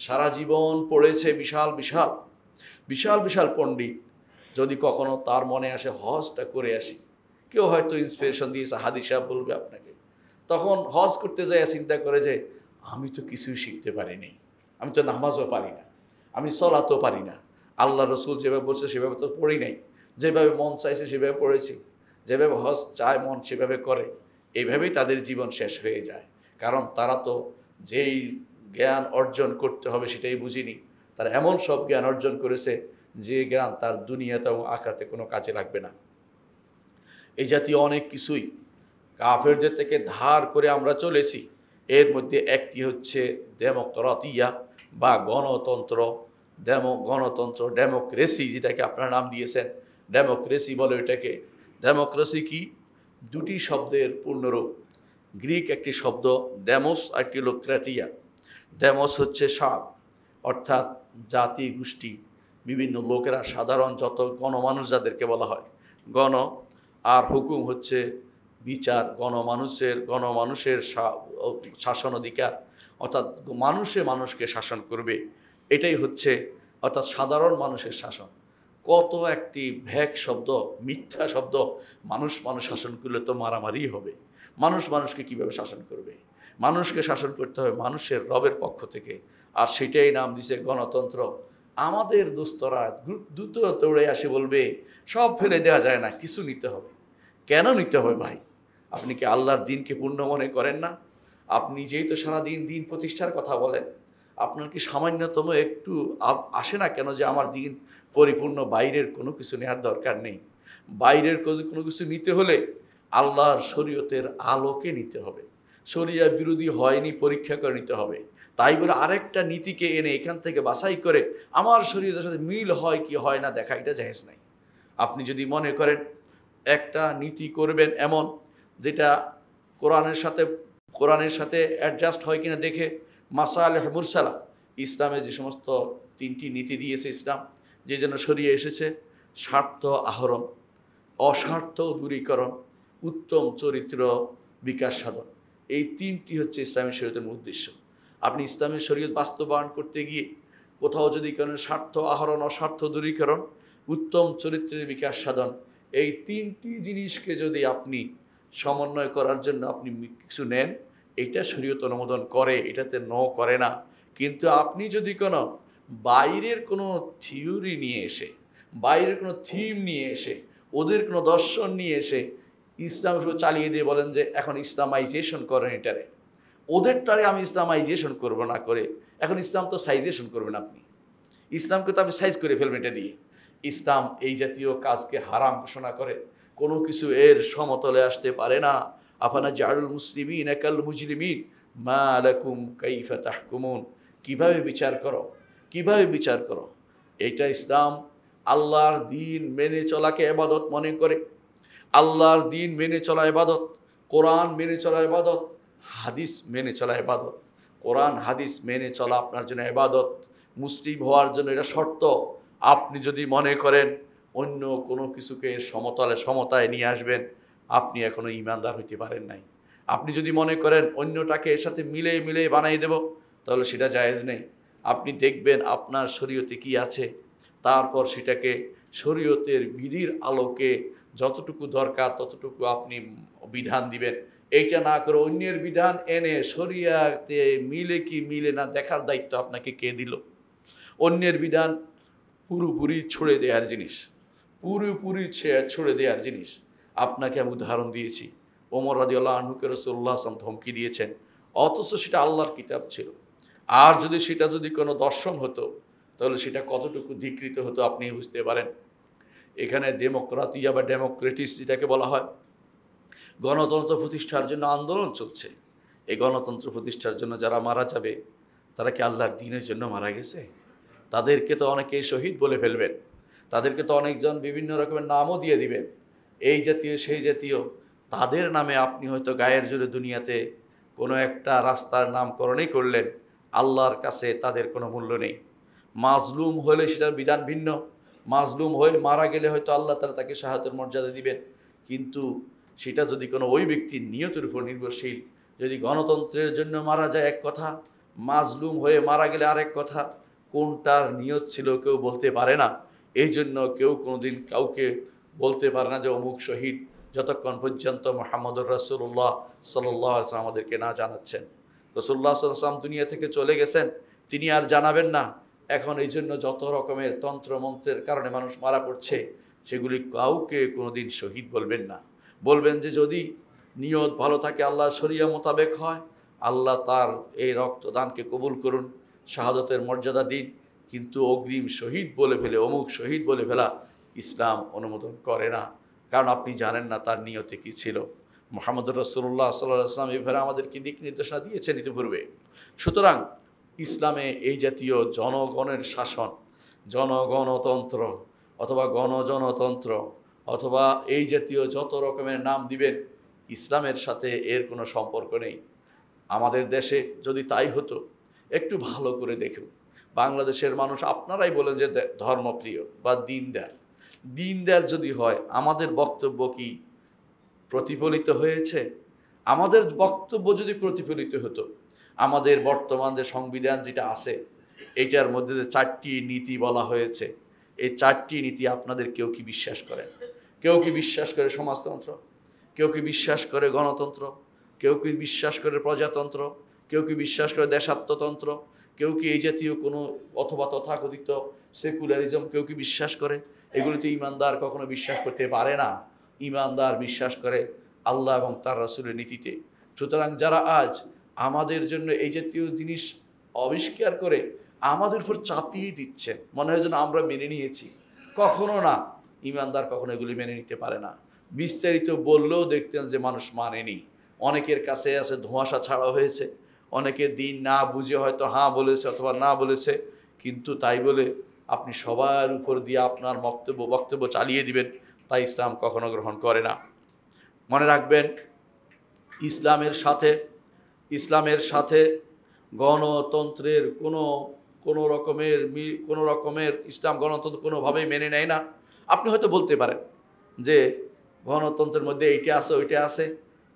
[SPEAKER 1] সারা জীবন পড়েছে বিশাল বিশাল বিশাল বিশাল পণ্ডিত। যদি কখনো তার মনে আসে হজটা করে আসি, কেউ হয়তো ইন্সপিরেশন দিয়েছে, হাদিস সাহেব বলবে আপনাকে, তখন হজ করতে যায় চিন্তা করে যে আমি তো কিছুই শিখতে পারিনি, আমি তো নামাজও পারি না, আমি সলাতও পারি না, আল্লাহ রসুল যেভাবে বলছে সেভাবে তো পড়ি নাই, যেভাবে মন চাইছে সেভাবে পড়েছি, যেভাবে হজ চায় মন সেভাবে করে। এইভাবেই তাদের জীবন শেষ হয়ে যায়। কারণ তারা তো যেই জ্ঞান অর্জন করতে হবে সেটাই বুঝিনি। তারা এমন সব জ্ঞান অর্জন করেছে যে জ্ঞান তার দুনিয়াতে এবং আখিরাতে কোনো কাজে লাগবে না। এই জাতীয় অনেক কিছুই কাফেরদের থেকে ধার করে আমরা চলেছি। এর মধ্যে একটি হচ্ছে ডেমোক্রেটিয়া বা গণতন্ত্র। ডেমোক্রেসি, যেটাকে আপনারা নাম দিয়েছেন, ডেমোক্রেসি বলে এটাকে। ডেমোক্রেসি কি? দুটি শব্দের পূর্ণরূপ। গ্রিক একটি শব্দ ডেমোস, একটি হলো ক্রেটিয়া। ডেমোস হচ্ছে সাব, অর্থাৎ জাতি গোষ্ঠী, বিভিন্ন লোকেরা, সাধারণ যত গণমানুষ যাদেরকে বলা হয় গণ। আর হুকুম হচ্ছে বিচার, গণমানুষের শাসন অধিকার, অর্থাৎ মানুষে মানুষকে শাসন করবে, এটাই হচ্ছে অর্থাৎ সাধারণ মানুষের শাসন। কত একটি ভ্যাক শব্দ, মিথ্যা শব্দ। মানুষ মানুষ শাসন করলে তো মারামারি হবে। মানুষ মানুষকে কিভাবে শাসন করবে? মানুষকে শাসন করতে হবে মানুষের রবের পক্ষ থেকে, আর সেটাই নাম দিছে গণতন্ত্র। আমাদের দোস্তরা দ্রুত দৌড়ে আসে বলবে সব ফেলে দেওয়া যায় না, কিছু নিতে হবে। কেন নিতে হবে ভাই? আপনি কি আল্লাহর দিনকে পূর্ণ মনে করেন না? আপনি যেই তো সারাদিন দিন প্রতিষ্ঠার কথা বলেন, আপনার কি সামান্যতম একটু আসে না কেন যে আমার দিন পরিপূর্ণ, বাইরের কোনো কিছু নেওয়ার দরকার নেই? বাইরের কোনো কিছু নিতে হলে আল্লাহর শরীয়তের আলোকে নিতে হবে। শরিয়া বিরোধী হয়নি পরীক্ষা করে নিতে হবে। তাই বলে আরেকটা নীতিকে এনে এখান থেকে বাছাই করে আমার শরীয়তের সাথে মিল হয় কি হয় না দেখা, এটা জায়েজ নাই। আপনি যদি মনে করেন একটা নীতি করবেন এমন যেটা কোরআনের সাথে অ্যাডজাস্ট হয় কিনা দেখে, মাসালেহ মুরসালা, ইসলামে যে সমস্ত 3টি নীতি দিয়েছে ইসলাম, যে জন্য শরিয়া এসেছে, স্বার্থ আহরণ, অস্বার্থ দূরীকরণ, উত্তম চরিত্র বিকাশ সাধন, এই 3টি হচ্ছে ইসলামী শরীয়তের উদ্দেশ্য। আপনি ইসলামী শরীয়ত বাস্তবায়ন করতে গিয়ে কোথাও যদি করেন স্বার্থ আহরণ, অস্বার্থ দূরীকরণ, উত্তম চরিত্রের বিকাশ সাধন, এই 3টি জিনিসকে যদি আপনি সমন্বয় করার জন্য আপনি কিছু নেন, এটা শরীয়ত অনুমোদন করে, এটাতে নো করে না। কিন্তু আপনি যদি কোনো বাইরের কোনো থিওরি নিয়ে এসে, বাইরের কোনো থিম নিয়ে এসে, ওদের কোনো দর্শন নিয়ে এসে ইসলাম চালিয়ে দিয়ে বলেন যে এখন ইসলামাইজেশন করেন এটারে, ওদেরটারে আমি ইসলামাইজেশন করব না করে এখন ইসলাম তো সাইজেশন করবেন আপনি, ইসলামকে তো আপনি সাইজ করে ফেলবেন এটা দিয়ে। ইসলাম এই জাতীয় কাজকে হারাম ঘোষণা করে, কোনো কিছু এর সমতলে আসতে পারে না। আফানা জালুল মুসলিমিন একাল মুজরিমিন মা লাকুম কাইফা তাহকুমুন, কিভাবে বিচার করো, কিভাবে বিচার করো? এটা ইসলাম আল্লাহর দিন মেনে চলাকে ইবাদত মনে করে। আল্লাহর দিন মেনে চলা ইবাদত, কোরআন মেনে চলা ইবাদত, হাদিস মেনে চলা ইবাদত। কোরআন হাদিস মেনে চলা আপনার জন্য ইবাদত, মুসলিম হওয়ার জন্য এটা শর্ত। আপনি যদি মনে করেন অন্য কোনো কিছুকে সমতায় নিয়ে আসবেন, আপনি এখনো ঈমানদার হইতে পারেন নাই। আপনি যদি মনে করেন অন্যটাকে এর সাথে মিলে বানাই দেব, তাহলে সেটা জায়েজ নেই। আপনি দেখবেন আপনার শরীয়তে কি আছে, তারপর সেটাকে শরীয়তের বিধির আলোকে যতটুকু দরকার ততটুকু আপনি বিধান দিবেন। এইটা না করে অন্যের বিধান এনে শরীয়তে মিলে কি মিলে না দেখার দায়িত্ব আপনাকে কে দিল? অন্যের বিধান পুরোপুরি ছুড়ে দেওয়ার জিনিস, পুরোপুরি ছুড়ে দেওয়ার জিনিস। আপনাকে আমি উদাহরণ দিয়েছি, ওমর রাদিয়াল্লাহু আনহুকে রাসূলুল্লাহ সাল্লাল্লাহু আলাইহি ওয়াসাল্লাম ধমকি দিয়েছেন, অথচ সেটা আল্লাহর কিতাব ছিল। আর যদি সেটা কোনো দর্শন হতো, তাহলে সেটা কতটুকু ধিকৃত হতো আপনি বুঝতে পারেন। এখানে ডেমোক্রাতিয়া বা ডেমোক্রেটিস যেটাকে বলা হয়, গণতন্ত্র প্রতিষ্ঠার জন্য আন্দোলন চলছে। এই গণতন্ত্র প্রতিষ্ঠার জন্য যারা মারা যাবে, তারা কি আল্লাহর দ্বীনের জন্য মারা গেছে? তাদেরকে তো অনেকেই শহীদ বলে ফেলবেন, তাদেরকে তো অনেকজন বিভিন্ন রকমের নামও দিয়ে দিবেন, এই জাতীয় সেই জাতীয়। তাদের নামে আপনি হয়তো গায়ের জোরে দুনিয়াতে কোনো একটা রাস্তার নামকরণই করলেন, আল্লাহর কাছে তাদের কোনো মূল্য নেই। মাজলুম হলে সেটার বিধান ভিন্ন, মাজলুম হয়ে মারা গেলে হয়তো আল্লাহ তাআলা তাকে শাহাদাতের মর্যাদা দিবেন। কিন্তু সেটা যদি কোনো ওই ব্যক্তির নিয়তের উপর নির্ভরশীল, যদি গণতন্ত্রের জন্য মারা যায় এক কথা, মাজলুম হয়ে মারা গেলে আরেক কথা, কোনটার নিয়ত ছিল কেউ বলতে পারে না। এই জন্য কেউ কোনোদিন কাউকে বলতে পারে না যে অমুক শহীদ, যতক্ষণ পর্যন্ত মুহাম্মদুর রাসূলুল্লাহ সাল্লাল্লাহু আলাইহি ওয়াসাল্লাম আমাদেরকে না জানাচ্ছেন। রাসূলুল্লাহ সাল্লাল্লাহু আলাইহি ওয়াসাল্লাম দুনিয়া থেকে চলে গেছেন, তিনি আর জানাবেন না। এখন এই জন্য যত রকমের তন্ত্রমন্ত্রের কারণে মানুষ মারা পড়ছে, সেগুলি কাউকে কোনোদিন শহীদ বলবেন না। বলবেন যে যদি নিয়ত ভালো থাকে, আল্লাহ শরিয়া মোতাবেক হয়, আল্লাহ তার এই রক্তদানকে কবুল করুন, শাহাদতের মর্যাদা দিন। কিন্তু অগ্রিম শহীদ বলে ফেলে, অমুক শহীদ বলে ফেলা ইসলাম অনুমোদন করে না। কারণ আপনি জানেন না তার নিয়তে কী ছিল। মুহাম্মদুর রাসূলুল্লাহ সাল্লাল্লাহু আলাইহি ওয়াসাল্লাম এভাবে আমাদেরকে দিক নির্দেশনা দিয়েছেন ইতিপূর্বে। সুতরাং ইসলামে এই জাতীয় জনগণের শাসন, জনগণতন্ত্র অথবা গণজনতন্ত্র অথবা এই জাতীয় যত রকমের নাম দিবেন, ইসলামের সাথে এর কোনো সম্পর্ক নেই। আমাদের দেশে যদি তাই হতো, একটু ভালো করে দেখুন, বাংলাদেশের মানুষ আপনারাই বলেন যে ধর্মপ্রিয় বা দিনদার যদি হয়, আমাদের বক্তব্য কি প্রতিফলিত হয়েছে? আমাদের বক্তব্য যদি প্রতিফলিত হতো, আমাদের বর্তমান যে সংবিধান যেটা আছে এইটার মধ্যে যে 4টি নীতি বলা হয়েছে, এই 4টি নীতি আপনাদের কেউ কি বিশ্বাস করেন? কেউ কি বিশ্বাস করে সমাজতন্ত্র? কেউ কি বিশ্বাস করে গণতন্ত্র? কেউ কি বিশ্বাস করে প্রজাতন্ত্র? কেউ কি বিশ্বাস করে দেশাত্মতন্ত্র? কেউ কি এই জাতীয় কোনো অথবা তথাকথিত সেকুলারিজম কেউ কি বিশ্বাস করে? এগুলিতে ইমানদার কখনো বিশ্বাস করতে পারে না। ইমানদার বিশ্বাস করে আল্লাহ এবং তার রাসূলের নীতিতে। সুতরাং যারা আজ আমাদের জন্য এই জাতীয় জিনিস আবিষ্কার করে আমাদের উপর চাপিয়ে দিচ্ছেন, মনে হয় যেন আমরা মেনে নিয়েছি, কখনো না। ইমানদার কখনো এগুলি মেনে নিতে পারে না। বিস্তারিত বললেও দেখতেন যে মানুষ মানেনি। অনেকের কাছে আছে ধোঁয়াশা ছাড়া হয়েছে, অনেকের দিন না বুঝে হয়তো হ্যাঁ বলেছে অথবা না বলেছে, কিন্তু তাই বলে আপনি সবার উপর দিয়ে আপনার বক্তব্য চালিয়ে দিবেন, তাই ইসলাম কখনো গ্রহণ করে না। মনে রাখবেন, ইসলামের সাথে গণতন্ত্রের কোনো রকমের ইসলাম গণতন্ত্র কোনোভাবেই মেনে নেয় না। আপনি হয়তো বলতে পারেন যে গণতন্ত্রের মধ্যে এইটা আছে ওইটা আছে,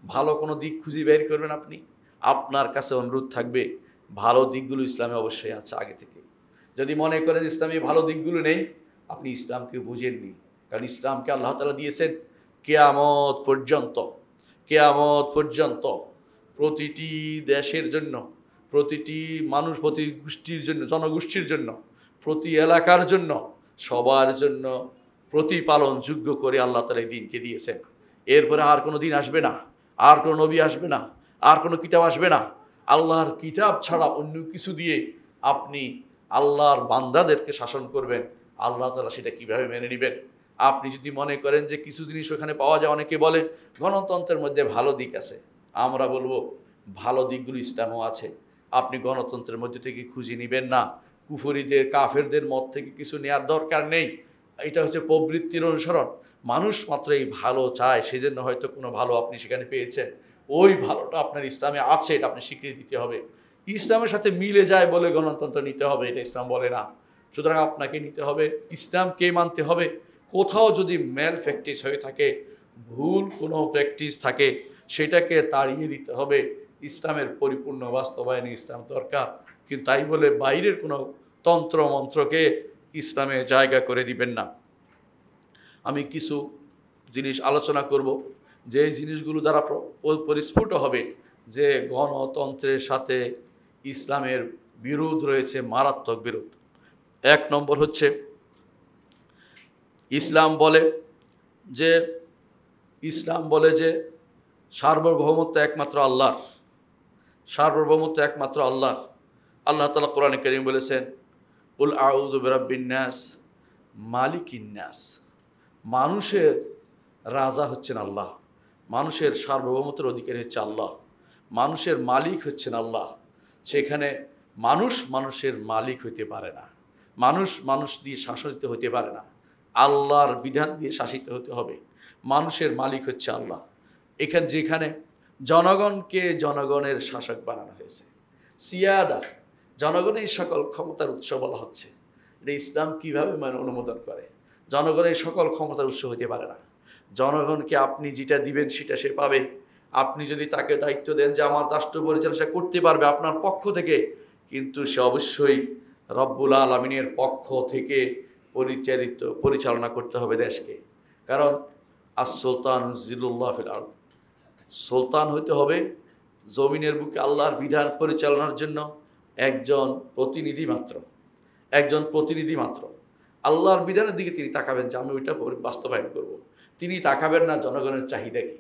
[SPEAKER 1] ভালো কোনো দিক খুঁজে বের করবেন আপনি। আপনার কাছে অনুরোধ থাকবে, ভালো দিকগুলো ইসলামে অবশ্যই আছে আগে থেকে। যদি মনে করেন ইসলামে ভালো দিকগুলো নেই, আপনি ইসলামকে বুঝেননি। কারণ ইসলামকে আল্লাহ তাআলা দিয়েছেন কিয়ামত পর্যন্ত প্রতিটি দেশের জন্য, প্রতিটি মানুষ, প্রতি গোষ্ঠীর জন্য, জনগোষ্ঠীর জন্য, প্রতি এলাকার জন্য, সবার জন্য প্রতিপালনযোগ্য করে আল্লাহ তাআলা এই দিনকে দিয়েছেন। এরপরে আর কোনো দিন আসবে না, আর কোনো নবী আসবে না, আর কোনো কিতাব আসবে না। আল্লাহর কিতাব ছাড়া অন্য কিছু দিয়ে আপনি আল্লাহর বান্দাদেরকে শাসন করবেন, আল্লাহ তাআলা সেটা কীভাবে মেনে নেবেন? আপনি যদি মনে করেন যে কিছু জিনিস ওখানে পাওয়া যায়, অনেকে বলে গণতন্ত্রের মধ্যে ভালো দিক আছে, আমরা বলবো ভালো দিকগুলো ইসলামও আছে। আপনি গণতন্ত্রের মধ্যে থেকে খুঁজে নেবেন না, কুফরিদের কাফেরদের মত থেকে কিছু নেওয়ার দরকার নেই। এটা হচ্ছে প্রবৃত্তির অনুসরণ। মানুষ মাত্র এই ভালো চায়, সেজন্য হয়তো কোনো ভালো আপনি সেখানে পেয়েছেন। ওই ভালোটা আপনার ইসলামে আছে, এটা আপনি স্বীকৃতি দিতে হবে। ইসলামের সাথে মিলে যায় বলে গণতন্ত্র নিতে হবে, এটা ইসলাম বলে না। সুতরাং আপনাকে নিতে হবে, ইসলামকে মানতে হবে। কোথাও যদি ম্যাল প্র্যাকটিস হয়ে থাকে, ভুল কোনো প্র্যাকটিস থাকে, সেটাকে তাড়িয়ে দিতে হবে। ইসলামের পরিপূর্ণ বাস্তবায়নে ইসলাম দরকার, কিন্তু তাই বলে বাইরের কোনো তন্ত্র মন্ত্রকে ইসলামে জায়গা করে দিবেন না। আমি কিছু জিনিস আলোচনা করব, যে জিনিসগুলো দ্বারা পরিস্ফুট হবে যে গণতন্ত্রের সাথে ইসলামের বিরোধ রয়েছে, মারাত্মক বিরোধ। 1 নম্বর হচ্ছে, ইসলাম বলে যে সার্বভৌমত্ব একমাত্র আল্লাহর, সার্বভৌমত্ব একমাত্র আল্লাহর। আল্লাহ তাআলা কোরআনে কারীম বলেছেন, কুল আউযু বিরাব্বিন নাস মালিকিন নাস। মানুষের রাজা হচ্ছেন আল্লাহ, মানুষের সার্বভৌমত্বের অধিকারী হচ্ছে আল্লাহ, মানুষের মালিক হচ্ছেন আল্লাহ। সেখানে মানুষের মালিক হইতে পারে না, মানুষ দিয়ে শাসিত হতে পারে না, আল্লাহর বিধান দিয়ে শাসিত হতে হবে। মানুষের মালিক হচ্ছে আল্লাহ। যেখানে জনগণকে জনগণের শাসক বানানো হয়েছে, সিয়াদা, জনগণের সকল ক্ষমতার উৎস বলা হচ্ছে। এটা ইসলাম কীভাবে অনুমোদন করে? জনগণের সকল ক্ষমতার উৎস হতে পারে না। জনগণকে আপনি যেটা দিবেন সেটা সে পাবে। আপনি যদি তাকে দায়িত্ব দেন যে আমার রাষ্ট্র পরিচালনা করতে পারবে আপনার পক্ষ থেকে, কিন্তু সে অবশ্যই রব্বুল আলামিনের পক্ষ থেকে পরিচালনা করতে হবে দেশকে। কারণ আস-সুলতান জিল্লুল্লাহ ফিল আরদ, সুলতান হইতে হবে জমিনের বুকে আল্লাহর বিধান পরিচালনার জন্য একজন প্রতিনিধি মাত্র। আল্লাহর বিধানের দিকে তিনি তাকাবেন যে আমি ওইটা বাস্তবায়ন করব। তিনি তাকাবেন না জনগণের চাহিদা কি।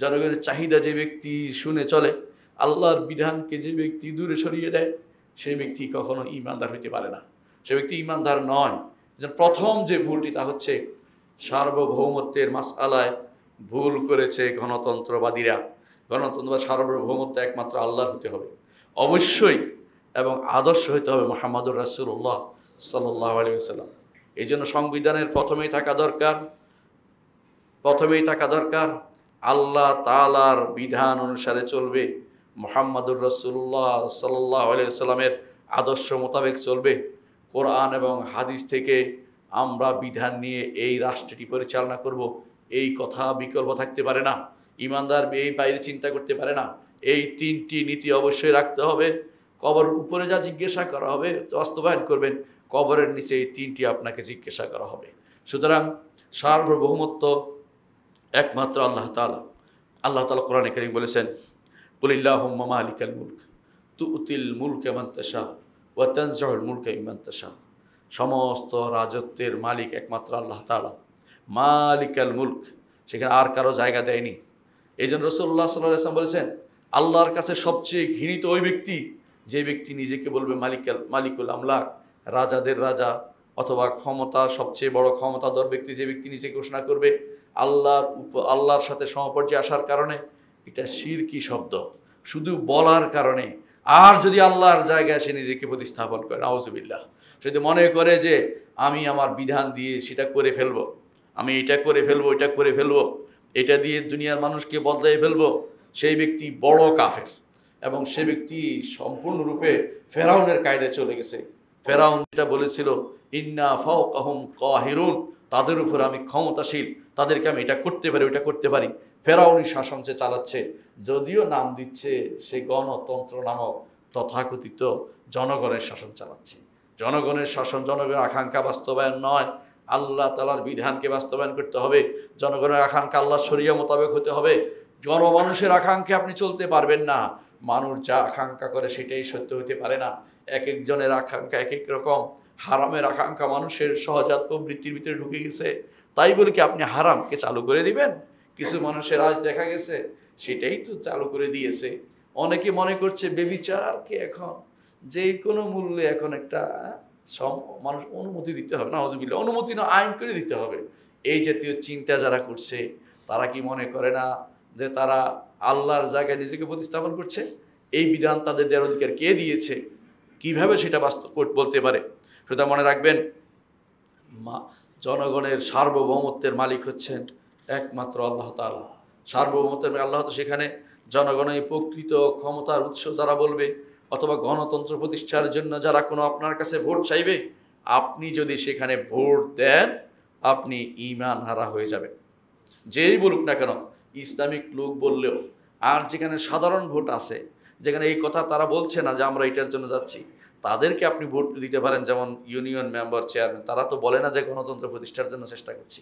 [SPEAKER 1] জনগণের চাহিদা যে ব্যক্তি শুনে চলে, আল্লাহর বিধানকে যে ব্যক্তি দূরে সরিয়ে দেয়, সেই ব্যক্তি কখনো ঈমানদার হইতে পারে না, সে ব্যক্তি ঈমানদার নয়। প্রথম যে ভুলটি তা হচ্ছে সার্বভৌমত্বের মাসআলায় ভুল করেছে গণতন্ত্রবাদীরা। গণতন্ত্র বা সার্বভৌমত্ব একমাত্র আল্লাহর হতে হবে অবশ্যই, এবং আদর্শ হতে হবে মুহাম্মদুর রাসূলুল্লাহ সাল্লাল্লাহু আলাইহি ওয়াসাল্লাম। এই জন্য সংবিধানের প্রথমেই থাকা দরকার আল্লাহ তাআলার বিধান অনুসারে চলবে, মুহাম্মদুর রাসূলুল্লাহ সাল্লাল্লাহু আলাইহি ওয়াসাল্লামের আদর্শ মোতাবেক চলবে। কোরআন এবং হাদিস থেকে আমরা বিধান নিয়ে এই রাষ্ট্রটি পরিচালনা করব, এই কথা বিকল্প থাকতে পারে না। ঈমানদার এই বাইরে চিন্তা করতে পারে না। এই তিনটি নীতি অবশ্যই রাখতে হবে। কবরের উপরে যা জিজ্ঞাসা করা হবে বাস্তবায়ন করবেন, কবরের নিচে এই তিনটি আপনাকে জিজ্ঞাসা করা হবে। সুতরাং সার্বভৌমত্ব একমাত্র আল্লাহ তাআলা। আল্লাহ তাআলা কোরআনে কারীম বলেছেন, কুলিল্লাহুম্মা মালিকাল মুলক তুতিল মুলকা মান তাশা ওয়া তানজিউল মুলকা মিম্মান তাশা। সমস্ত রাজত্বের মালিক একমাত্র আল্লাহ তাআলা, মালিকাল মুলক, সেখানে আর কারো জায়গা দেয়নি। এই জন্য রাসূলুল্লাহ সাল্লাল্লাহু আলাইহি ওয়াসাল্লাম বলেছেন, আল্লাহর কাছে সবচেয়ে ঘৃণিত ওই ব্যক্তি যে ব্যক্তি নিজেকে বলবে মালিকুল আমলাক, রাজাদের রাজা, অথবা ক্ষমতা সবচেয়ে বড় ক্ষমতাধর ব্যক্তি যে ব্যক্তি নিজেকে ঘোষণা করবে আল্লাহর সাথে সমপর্যায়ে আসার কারণে। এটা শিরকি শব্দ, শুধু বলার কারণে। আর যদি আল্লাহর জায়গায় সে নিজেকে প্রতিস্থাপন করে, নাউজুবিল্লাহ, যদি মনে করে যে আমি আমার বিধান দিয়ে সেটা করে ফেলবো, আমি এটা করে ফেলবো, এটা করে ফেলবো, এটা দিয়ে দুনিয়ার মানুষকে বদলাই ফেলবো, সেই ব্যক্তি বড় কাফের। এবং সে ব্যক্তি সম্পূর্ণরূপে ফেরাউনের কায়দায় চলে গেছে। ফেরাউন যেটা বলেছিল, ইন্না ফাওকাহুম কাহিরুন, তাদের উপর আমি ক্ষমতাশীল, তাদেরকে আমি এটা করতে পারি, ওটা করতে পারি। ফেরাউনি শাসন সে চালাচ্ছে, যদিও নাম দিচ্ছে সে গণতন্ত্র নামক তথাকথিত জনগণের শাসন চালাচ্ছে। জনগণের শাসন, জনগণের আকাঙ্ক্ষা বাস্তবায়ন নয়, আল্লাহ তাআলার বিধানকে বাস্তবায়ন করতে হবে। জনগণের আকাঙ্ক্ষা আল্লাহ শরিয়া মোতাবেক হতে হবে। জনমানুষের আকাঙ্ক্ষা আপনি চলতে পারবেন না। মানুষ যা আকাঙ্ক্ষা করে সেটাই সত্য হতে পারে না। এক একজনের আকাঙ্ক্ষা এক এক রকম। হারামের আকাঙ্ক্ষা মানুষের সহজাত প্রবৃত্তির ভিতরে ঢুকে গেছে, তাই বলে কি আপনি হারামকে চালু করে দিবেন? কিছু মানুষের আজ দেখা গেছে সেটাই তো চালু করে দিয়েছে। অনেকে মনে করছে বেবিচারকে এখন যে কোনো মূল্যে এখন একটা মানুষ অনুমতি দিতে হবে, নাউজুবিল্লাহ, অনুমতি না, আইন করে দিতে হবে। এই জাতীয় চিন্তা যারা করছে তারা কি মনে করে না যে তারা আল্লাহর জায়গায় নিজেকে প্রতিস্থাপন করছে? এই বিধান তাদের দেওয়ার অধিকার কে দিয়েছে? কিভাবে সেটা বাস্তব বলতে পারে? সুতরাং মনে রাখবেন, জনগণের সার্বভৌমত্বের মালিক হচ্ছেন একমাত্র আল্লাহ তাআলা। সার্বভৌমত্বের আল্লাহ, তো সেখানে জনগণের প্রকৃত ক্ষমতার উৎস যারা বলবে, অথবা গণতন্ত্র প্রতিষ্ঠার জন্য যারা কোনো আপনার কাছে ভোট চাইবে, আপনি যদি সেখানে ভোট দেন আপনি ঈমান হারা হয়ে যাবেন। যেই বলুক না কেন, ইসলামিক লোক বললেও। আর যেখানে সাধারণ ভোট আছে, যেখানে এই কথা তারা বলছে না যে আমরা এটার জন্য যাচ্ছি, তাদেরকে আপনি ভোট দিতে পারেন। যেমন ইউনিয়ন মেম্বার, চেয়ারম্যান, তারা তো বলে না যে গণতন্ত্র প্রতিষ্ঠার জন্য চেষ্টা করছি,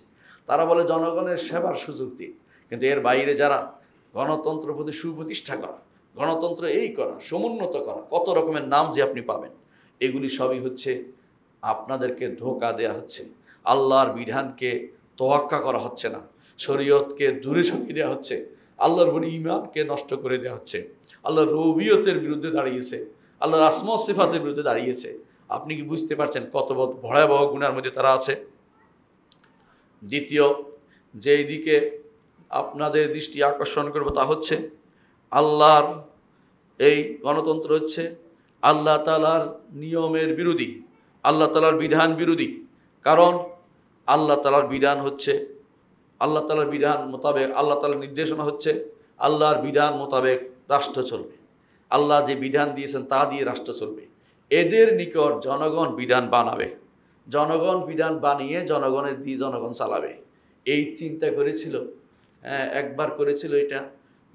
[SPEAKER 1] তারা বলে জনগণের সেবার সুযোগ দিন। কিন্তু এর বাইরে যারা গণতন্ত্র প্রতি সুপ্রতিষ্ঠা করা, গণতন্ত্র এই করা, সমুন্নত করা, কত রকমের নাম যে আপনি পাবেন, এগুলি সবই হচ্ছে আপনাদেরকে ধোঁকা দেয়া হচ্ছে। আল্লাহর বিধানকে তোয়াক্কা করা হচ্ছে না, শরীয়তকে দূরে সরিয়ে দেওয়া হচ্ছে, আল্লাহর উপর ঈমানকে নষ্ট করে দেওয়া হচ্ছে, আল্লাহর রুবিয়তের বিরুদ্ধে দাঁড়িয়েছে, আল্লাহর আসমা ও সিফাতের বিরুদ্ধে দাঁড়িয়েছে। আপনি কি বুঝতে পারছেন কত ভয়াবহ গুনার মধ্যে তারা আছে? দ্বিতীয় যেই দিকে আপনাদের দৃষ্টি আকর্ষণ করব তা হচ্ছে, আল্লাহর এই গণতন্ত্র হচ্ছে আল্লাহ তাআলার নিয়মের বিরোধী, আল্লাহ তাআলার বিধান বিরোধী। কারণ আল্লাহ তাআলার বিধান হচ্ছে, আল্লাহ তাআলার বিধান মোতাবেক, আল্লাহ তাআলার নির্দেশনা হচ্ছে আল্লাহর বিধান মোতাবেক রাষ্ট্র চলবে। আল্লাহ যে বিধান দিয়েছেন তা দিয়ে রাষ্ট্র চলবে। এদের নিকট জনগণ বিধান বানাবে, জনগণ বিধান বানিয়ে জনগণের দিয়ে জনগণ চালাবে। এই চিন্তা করেছিল, একবার করেছিল এটা,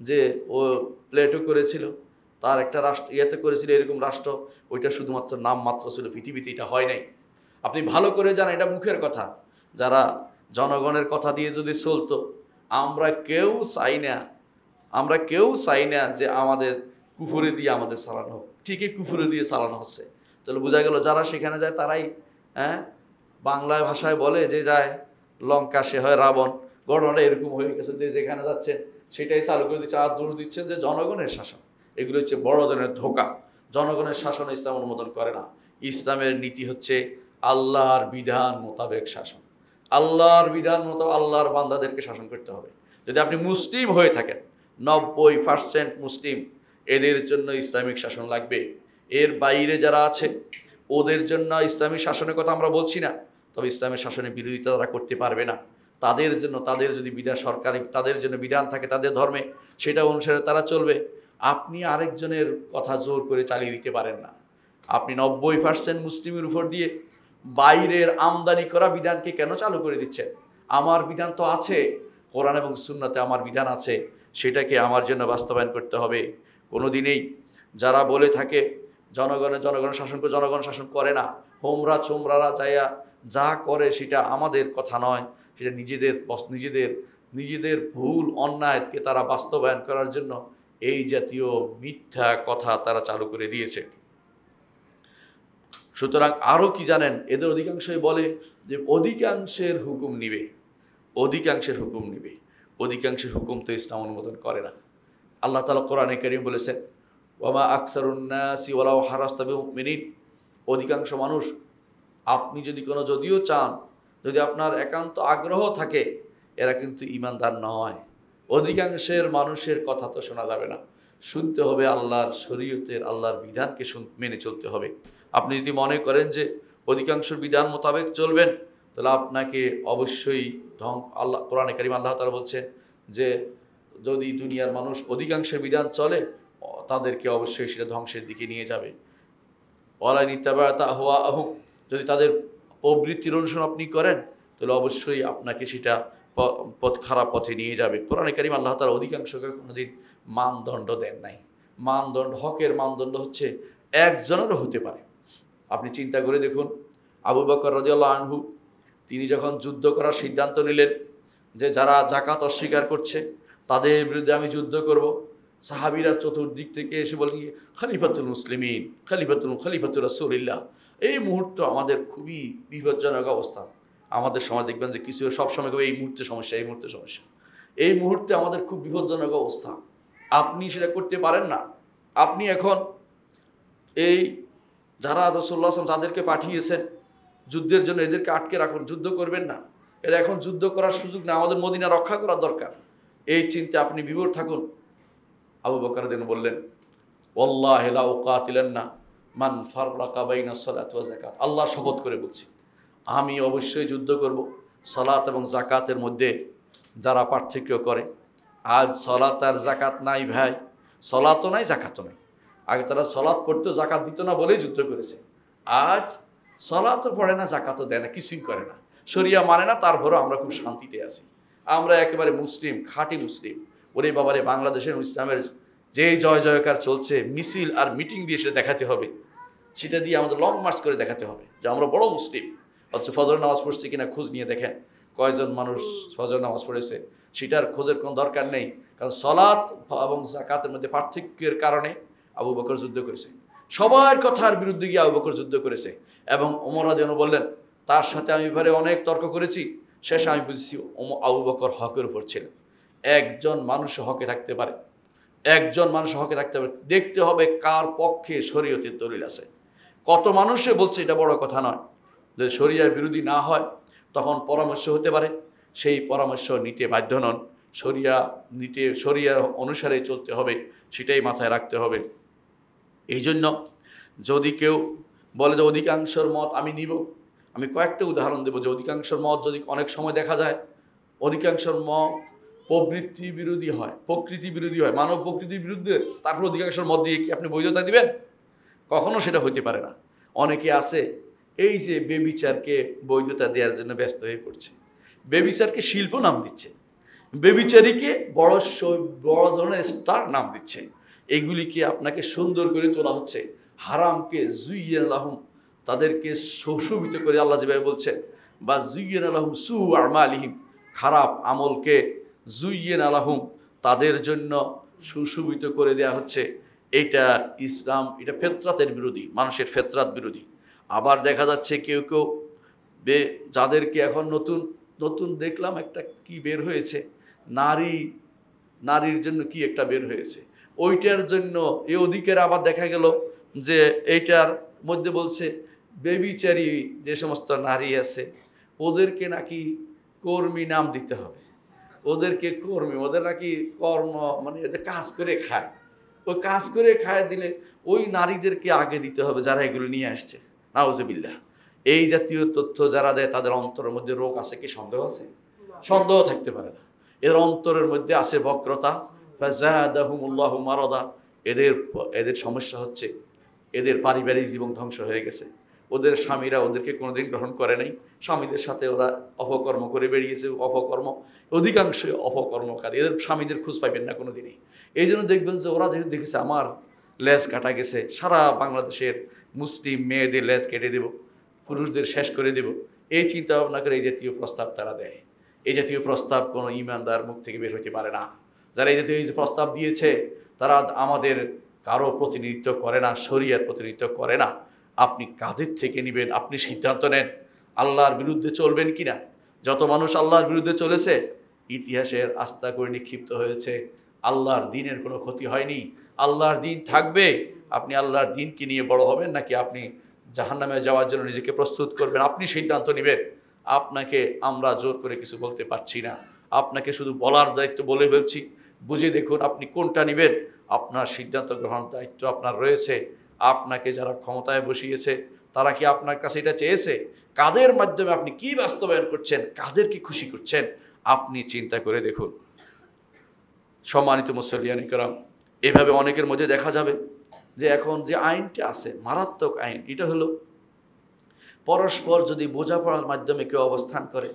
[SPEAKER 1] যে ও প্লেটো করেছিল, তার একটা রাষ্ট্র ইয়েতে করেছিল এরকম রাষ্ট্র, ওইটা শুধুমাত্র নাম মাত্র ছিল, পৃথিবীতে এটা হয় নাই। আপনি ভালো করে জানেন এটা মুখের কথা। যারা জনগণের কথা দিয়ে যদি চলতো, আমরা কেউ চাই না যে আমাদের কুফুরে দিয়ে আমাদের চালানো হোক। ঠিকই কুফুরে দিয়ে চালানো হচ্ছে। তাহলে বোঝা গেল যারা সেখানে যায় তারাই বাংলায় ভাষায় বলে যে যায় লঙ্কা সে হয় রাবণ। ঘটনাটা এরকম হয়ে গেছে যে যেখানে যাচ্ছেন সেটাই চালু করে দিচ্ছে, আর দূর দিচ্ছেন যে জনগণের শাসন। এগুলো হচ্ছে বড় ধরনের ধোঁকা। জনগণের শাসন ইসলাম অনুমোদন করে না। ইসলামের নীতি হচ্ছে আল্লাহর বিধান মোতাবেক শাসন। আল্লাহর বিধান মোতাবেক আল্লাহর বান্দাদেরকে শাসন করতে হবে। যদি আপনি মুসলিম হয়ে থাকেন, 90% মুসলিম, এদের জন্য ইসলামিক শাসন লাগবে। এর বাইরে যারা আছে ওদের জন্য ইসলামিক শাসনের কথা আমরা বলছি না, তবে ইসলামের শাসনের বিরোধিতা তারা করতে পারবে না। তাদের জন্য, তাদের যদি বিধান সরকারি, তাদের জন্য বিধান থাকে তাদের ধর্মে, সেটা অনুসারে তারা চলবে। আপনি আরেকজনের কথা জোর করে চালিয়ে দিতে পারেন না। আপনি 90% মুসলিমের উপর দিয়ে বাইরের আমদানি করা বিধানকে কেন চালু করে দিচ্ছেন? আমার বিধান তো আছে, কোরআন এবং সুন্নাতে আমার বিধান আছে, সেটাকে আমার জন্য বাস্তবায়ন করতে হবে। কোনো দিনেই যারা বলে থাকে জনগণ শাসন করে না, হোমরা চোমরারা যাইয়া যা করে সেটা আমাদের কথা নয়, সেটা নিজেদের ভুল অন্যায়কে তারা বাস্তবায়ন করার জন্য এই জাতীয় মিথ্যা কথা তারা চালু করে দিয়েছে। সুতরাং আরও কি জানেন, এদের অধিকাংশই বলে যে অধিকাংশের হুকুম নিবে, অধিকাংশের হুকুম তো ইসলাম অনুমোদন করে না। আল্লাহ তাআলা কোরআনে কারীম বলেছেন, ওয়ামা আকসারুন নাসি ওয়ালাউ হারাসতা বিমুমিনিন, অধিকাংশ মানুষ, আপনি যদিও চান, যদি আপনার একান্ত আগ্রহ থাকে, এরা কিন্তু ঈমানদার নয়। অধিকাংশের মানুষের কথা তো শোনা যাবে না, শুনতে হবে আল্লাহর শরীয়তের, আল্লাহর বিধানকে মেনে চলতে হবে। আপনি যদি মনে করেন যে অধিকাংশের বিধান মোতাবেক চলবেন, তাহলে আপনাকে অবশ্যই আল্লাহ কোরআনে কারীম আল্লাহ তাআলা বলছেন যে যদি দুনিয়ার মানুষ অধিকাংশের বিধান চলে, তাদেরকে অবশ্যই সেটা ধ্বংসের দিকে নিয়ে যাবে। যদি তাদের প্রবৃত্তির অনুসরণ আপনি করেন, তাহলে অবশ্যই আপনাকে সেটা খারাপ পথে নিয়ে যাবে। কোরআনে কারীম আল্লাহ তাআলা অধিকাংশকে কোনোদিন মানদণ্ড দেন নাই। হকের মানদণ্ড হচ্ছে একজনেরও হতে পারে। আপনি চিন্তা করে দেখুন, আবু বকর রাদিয়াল্লাহু আনহু তিনি যখন যুদ্ধ করার সিদ্ধান্ত নিলেন যে যারা যাকাত অস্বীকার করছে তাদের বিরুদ্ধে আমি যুদ্ধ করব, সাহাবীরা চতুর্দিক থেকে এসে বলেন, খলিফাতুল মুসলিমিন, খলিফাতুর রাসূলিল্লাহ। এই মুহূর্ত আমাদের খুবই বিপজ্জনক অবস্থা। আমাদের সমাজ দেখবেন যে কিছু সবসময় এই মুহূর্তে সমস্যা, এই মুহূর্তে আমাদের খুব বিপজ্জনক অবস্থা। আপনি সেটা করতে পারেন না। আপনি এখন এই যারা রাসূলুল্লাহ সাল্লাল্লাহু আলাইহি ওয়াসাল্লাম তাদেরকে পাঠিয়েছেন যুদ্ধের জন্য, এদেরকে আটকে রাখুন, যুদ্ধ করবেন না, এরা এখন যুদ্ধ করার সুযোগ না, আমাদের মদিনা রক্ষা করার দরকার, এই চিন্তা আপনি বিভোর থাকুন। আবু বকর রাদিয়াল্লাহু বললেন, ওয়াল্লাহি লা উকাতিলান্না মান ফাররাকা বাইনা সালাতি ওয়া যাকাত, আল্লাহ শপথ করে বলছি, আমি অবশ্যই যুদ্ধ করব সালাত এবং যাকাতের মধ্যে যারা পার্থক্য করে। আজ সালাত আর যাকাত নাই ভাই, সালাতও নাই যাকাতও নাই। আগে তারা সালাত পড়তো, যাকাত দিত না বলেই যুদ্ধ করেছে। আজ সালাতও পড়ে না, যাকাতও দেয় না, কিছুই করে না, শরিয়া মানে না, তারপরেও আমরা খুব শান্তিতে আছি। আমরা একেবারে মুসলিম, খাঁটি মুসলিম। ওরে বাবারে, বাংলাদেশের ইসলামের যে জয় জয়কার চলছে, মিছিল আর মিটিং দিয়ে সেটা দেখাতে হবে, সেটা দিয়ে আমাদের লং মার্চ করে দেখাতে হবে যে আমরা বড় মুসলিম। অথচ ফজর নামাজ পড়ছে কিনা খোঁজ নিয়ে দেখেন, কয়জন মানুষ ফজর নামাজ পড়েছে, সেটার খোঁজের কোনো দরকার নেই। কারণ সালাত এবং যাকাতের মধ্যে পার্থক্যের কারণে আবু বকর যুদ্ধ করেছে, সবার কথার বিরুদ্ধে গিয়ে আবু বকর যুদ্ধ করেছে। এবং ওমর রাদিয়াল্লাহু বললেন, তার সাথে আমি এবারে অনেক তর্ক করেছি, শেষে আমি বুঝেছি আবু বকর হকের উপর ছিলেন। একজন মানুষ হকে থাকতে পারে, দেখতে হবে কার পক্ষে শরীয়তের দলিল আছে। কত মানুষে বলছে এটা বড় কথা নয়, যদি শরিয়ার বিরোধী না হয় তখন পরামর্শ হতে পারে, সেই পরামর্শ নিতে বাধ্য নন, শরিয়া অনুসারে চলতে হবে, সেটাই মাথায় রাখতে হবে। এই জন্য যদি কেউ বলে যে অধিকাংশের মত আমি নিব, আমি কয়েকটা উদাহরণ দেবো যে অধিকাংশের মত যদি অনেক সময় দেখা যায় অধিকাংশের মত প্রকৃতি বিরোধী হয়, মানব প্রকৃতির বিরুদ্ধে, তারপর অধিকাংশের মত দিয়ে কি আপনি বৈধতা দিবেন? কখনো সেটা হইতে পারে না। অনেকে আছে এই যে বেবিচারকে বৈধতা দেওয়ার জন্য ব্যস্ত হয়ে পড়ছে, বেবিচারকে শিল্প নাম দিচ্ছে, বেবিচারীকে বড় ধরনের স্টার নাম দিচ্ছে। এগুলিকে আপনাকে সুন্দর করে তোলা হচ্ছে, হারামকে জুইয়িনা লাহুম, তাদেরকে সুশোভিত করে আল্লাহ যেভাবে বলছেন, বা জুইয়িনা লাহুম সু আমালিহিম, খারাপ আমলকে জুইয়িনা লাহুম, তাদের জন্য সুশোভিত করে দেয়া হচ্ছে। এটা ইসলাম, এটা ফেতরাতের বিরোধী, মানুষের ফেতরাত বিরোধী। আবার দেখা যাচ্ছে কেউ যাদেরকে এখন নতুন দেখলাম একটা কি বের হয়েছে, নারীর জন্য কি একটা বের হয়েছে, ওইটার জন্য এই অধিকার। আবার দেখা গেল যে এইটার মধ্যে বলছে বেবিচারী যে সমস্ত নারী আছে ওদেরকে নাকি কর্মী নাম দিতে হবে, ওদের নাকি কর্ম, মানে এদের কাজ করে খায়, ওই কাজ করে খায় দিলে ওই নারীদেরকে আগে দিতে হবে যারা এগুলো নিয়ে আসছে। নাউজুবিল্লাহ। এই জাতীয় তথ্য যারা দেয় তাদের অন্তরের মধ্যে রোগ আছে কি? সন্দেহ আছে? সন্দেহ থাকতে পারে না। এর অন্তরের মধ্যে আছে বক্রতা, ফাযাদাহুমুল্লাহু মারাদা। এদের সমস্যা হচ্ছে এদের পারিবারিক জীবন ধ্বংস হয়ে গেছে, ওদের স্বামীরা ওদেরকে কোনোদিন গ্রহণ করে নাই, স্বামীদের সাথে ওরা অপকর্ম করে বেরিয়েছে, অপকর্ম, অধিকাংশই অপকর্মকারী, এদের স্বামীদের খোঁজ পাইবেন না কোনো দিনই। এই জন্য দেখবেন যে ওরা যেহেতু দেখেছে আমার লেজ কাটা গেছে, সারা বাংলাদেশের মুসলিম মেয়েদের লেজ কেটে দেব, পুরুষদের শেষ করে দেব, এই চিন্তা ভাবনা করে এই জাতীয় প্রস্তাব তারা দেয়। এই জাতীয় প্রস্তাব কোনো ইমানদার মুখ থেকে বের হতে পারে না। যারা এই জাতীয় প্রস্তাব দিয়েছে তারা আমাদের কারো প্রতিনিধিত্ব করে না, শরিয়ার প্রতিনিধিত্ব করে না। আপনি কাদের থেকে নেবেন, আপনি সিদ্ধান্ত নেন আল্লাহর বিরুদ্ধে চলবেন কিনা। যত মানুষ আল্লাহর বিরুদ্ধে চলেছে ইতিহাসের আস্থা করে নিক্ষিপ্ত হয়েছে, আল্লাহর দিনের কোনো ক্ষতি হয়নি। আল্লাহর দিন থাকবে। আপনি আল্লাহর দিনকে নিয়ে বড় হবেন নাকি আপনি জাহান্নামে যাওয়ার জন্য নিজেকে প্রস্তুত করবেন, আপনি সিদ্ধান্ত নেবেন। আপনাকে আমরা জোর করে কিছু বলতে পারছি না, আপনাকে শুধু বলার দায়িত্ব বলে ফেলছি। বুঝে দেখুন আপনি কোনটা নেবেন। আপনার সিদ্ধান্ত গ্রহণের দায়িত্ব আপনার রয়েছে। আপনাকে যারা ক্ষমতায় বসিয়েছে তারা কি আপনার কাছে এটা চেয়েছে? কাদের মাধ্যমে আপনি কি বাস্তবায়ন করছেন, কাদেরকে খুশি করছেন, আপনি চিন্তা করে দেখুন। সম্মানিত মুসল্লিয়ান ইকরাম, এভাবে অনেকের মধ্যে দেখা যাবে যে এখন যে আইনটা আছে মারাত্মক আইন, এটা হলো পরস্পর যদি বোঝাপড়ার মাধ্যমে কেউ অবস্থান করে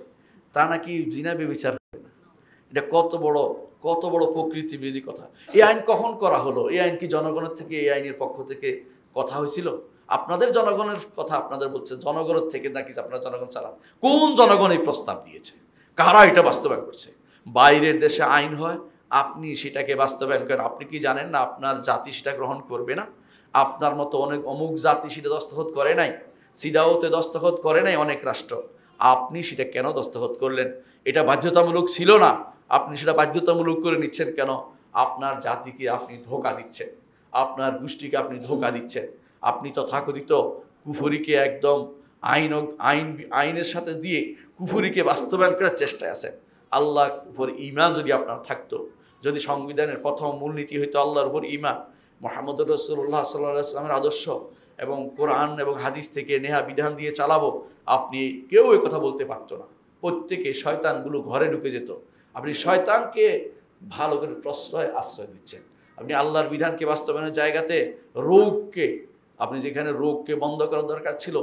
[SPEAKER 1] তা নাকি জিনা ব্যভিচার হবে না। এটা কত বড় প্রকৃতি বিরোধী কথা। এই আইন কখন করা হলো? এই আইন কি জনগণের থেকে, এই আইনের পক্ষ থেকে কথা হয়েছিল? আপনাদের জনগণের কথা আপনাদের বলছে, জনগণের থেকে নাকি আপনারা জনগণ চালান? কোন জনগণ এই প্রস্তাব দিয়েছে? কারা এটা বাস্তবায়ন করছে? বাইরের দেশে আইন হয়, আপনি সেটাকে বাস্তবায়ন করেন। আপনি কি জানেন না আপনার জাতি সেটা গ্রহণ করবে না? আপনার মতো অনেক অমুক জাতি সেটা দস্তখত করে নাই, সিদাওতে দস্তখত করে নাই অনেক রাষ্ট্র। আপনি সেটা কেন দস্তখত করলেন? এটা বাধ্যতামূলক ছিল না, আপনি সেটা বাধ্যতামূলক করে নিচ্ছেন কেন? আপনার জাতিকে আপনি ধোঁকা দিচ্ছেন, আপনার গোষ্ঠীকে আপনি ধোঁকা দিচ্ছেন। আপনি তথাকথিত কুফরিকে একদম আইনের সাথে দিয়ে কুফরিকে বাস্তবায়ন করার চেষ্টায় আছেন। আল্লাহর উপর ঈমান যদি আপনার থাকতো, যদি সংবিধানের প্রথম মূলনীতি হইতো আল্লাহর উপর ঈমান, মুহাম্মদ রাসূলুল্লাহ সাল্লাল্লাহু আলাইহি ওয়াসাল্লামের আদর্শ এবং কোরআন এবং হাদিস থেকে নেহা বিধান দিয়ে চালাবো, আপনি কেউ এ কথা বলতে পারতো না। প্রত্যেকে শয়তানগুলো ঘরে ঢুকে যেত। আপনি শয়তানকে ভালো করে আশ্রয় দিচ্ছেন। আপনি আল্লাহর বিধানকে বাস্তবায়নের জায়গাতে রোগকে, আপনি যেখানে রোগকে বন্ধ করা দরকার ছিল,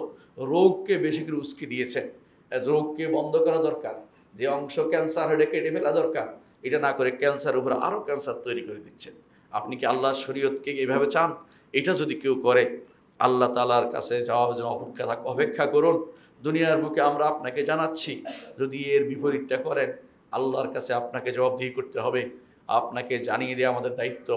[SPEAKER 1] রোগকে বেশি করে উস্কে দিয়েছেন। রোগকে বন্ধ করা দরকার, যে অংশ ক্যান্সার হয়ে কেটে ফেলা দরকার, এটা না করে ক্যান্সার উপরে আরও ক্যান্সার তৈরি করে দিচ্ছেন। আপনি কি আল্লাহর শরীয়তকে এভাবে চান? এটা যদি কেউ করে, আল্লাহ তাআলার কাছে যাওয়ার জন্য অপেক্ষা করুন। দুনিয়ার বুকে আমরা আপনাকে জানাচ্ছি, যদি এর বিপরীতটা করেন আল্লাহর কাছে আপনাকে জবাবদিহি করতে হবে। আপনাকে জানিয়ে দেওয়া আমাদের দায়িত্ব,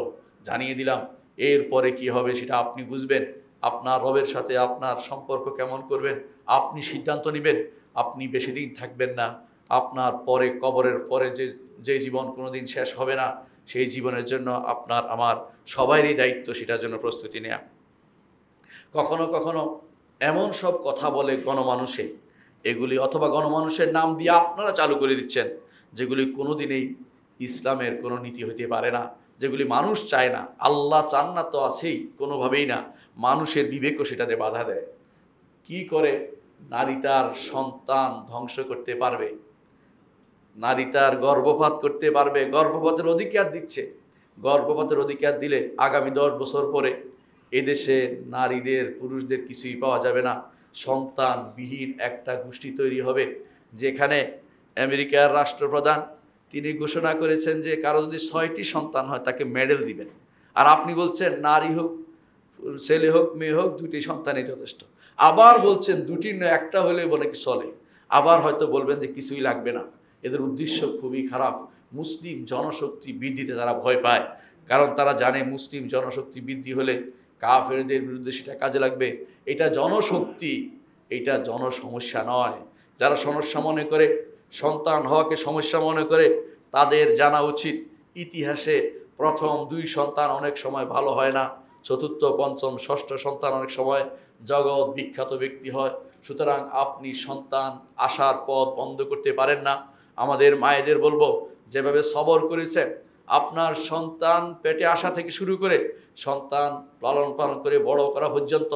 [SPEAKER 1] জানিয়ে দিলাম। এরপরে কি হবে সেটা আপনি বুঝবেন। আপনার রবের সাথে আপনার সম্পর্ক কেমন করবেন আপনি সিদ্ধান্ত নেবেন। আপনি বেশি দিন থাকবেন না, আপনার পরে কবরের পরে যে জীবন কোনো দিন শেষ হবে না, সেই জীবনের জন্য আপনার আমার সবারই দায়িত্ব সেটার জন্য প্রস্তুতি নেওয়া। কখনো কখনো এমন সব কথা বলে গণমানুষে, এগুলি অথবা গণমানুষের নাম দিয়ে আপনারা চালু করে দিচ্ছেন, যেগুলি কোনো দিনেই ইসলামের কোনো নীতি হতে পারে না, যেগুলি মানুষ চায় না। আল্লাহ চান না তো আছেই, কোনোভাবেই না। মানুষের বিবেকও সেটাতে বাধা দেয়। কি করে নারী তার সন্তান ধ্বংস করতে পারবে, নারী তার গর্ভপাত করতে পারবে, গর্ভপাতের অধিকার দিচ্ছে। গর্ভপাতের অধিকার দিলে আগামী 10 বছর পরে এদেশে নারীদের পুরুষদের কিছুই পাওয়া যাবে না, সন্তানবিহীন একটা গোষ্ঠী তৈরি হবে। যেখানে আমেরিকার রাষ্ট্রপ্রধান তিনি ঘোষণা করেছেন যে কারো যদি 6টি সন্তান হয় তাকে মেডেল দিবেন, আর আপনি বলছেন নারী হোক ছেলে হোক মেয়ে হোক 2টি সন্তানই যথেষ্ট। আবার বলছেন 2টি নয়, একটা হলে বলে কি চলে। আবার হয়তো বলবেন যে কিছুই লাগবে না। এদের উদ্দেশ্য খুবই খারাপ। মুসলিম জনশক্তি বৃদ্ধিতে তারা ভয় পায়, কারণ তারা জানে মুসলিম জনশক্তি বৃদ্ধি হলে কাফেরদের বিরুদ্ধে সেটা কাজে লাগবে। এটা জনশক্তি, এটা জনসমস্যা নয়। যারা সমস্যা মনে করে, সন্তান হওয়াকে সমস্যা মনে করে, তাদের জানা উচিত ইতিহাসে প্রথম 2 সন্তান অনেক সময় ভালো হয় না, 4র্থ 5ম 6ষ্ঠ সন্তান অনেক সময় জগৎ বিখ্যাত ব্যক্তি হয়। সুতরাং আপনি সন্তান আসার পথ বন্ধ করতে পারেন না। আমাদের মায়েদের বলবো, যেভাবে সবর করেছেন, আপনার সন্তান পেটে আসা থেকে শুরু করে সন্তান লালন পালন করে বড় করা পর্যন্ত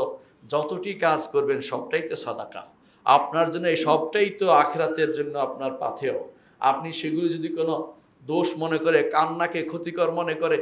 [SPEAKER 1] যতটি কাজ করবেন সবটাই তো সাদাকা আপনার জন্য। এই সবটাই তো আখিরাতের জন্য আপনার পাথেয়। আপনি সেগুলি যদি কোনো দোষ মনে করে, কান্নাকে ক্ষতিকর মনে করে,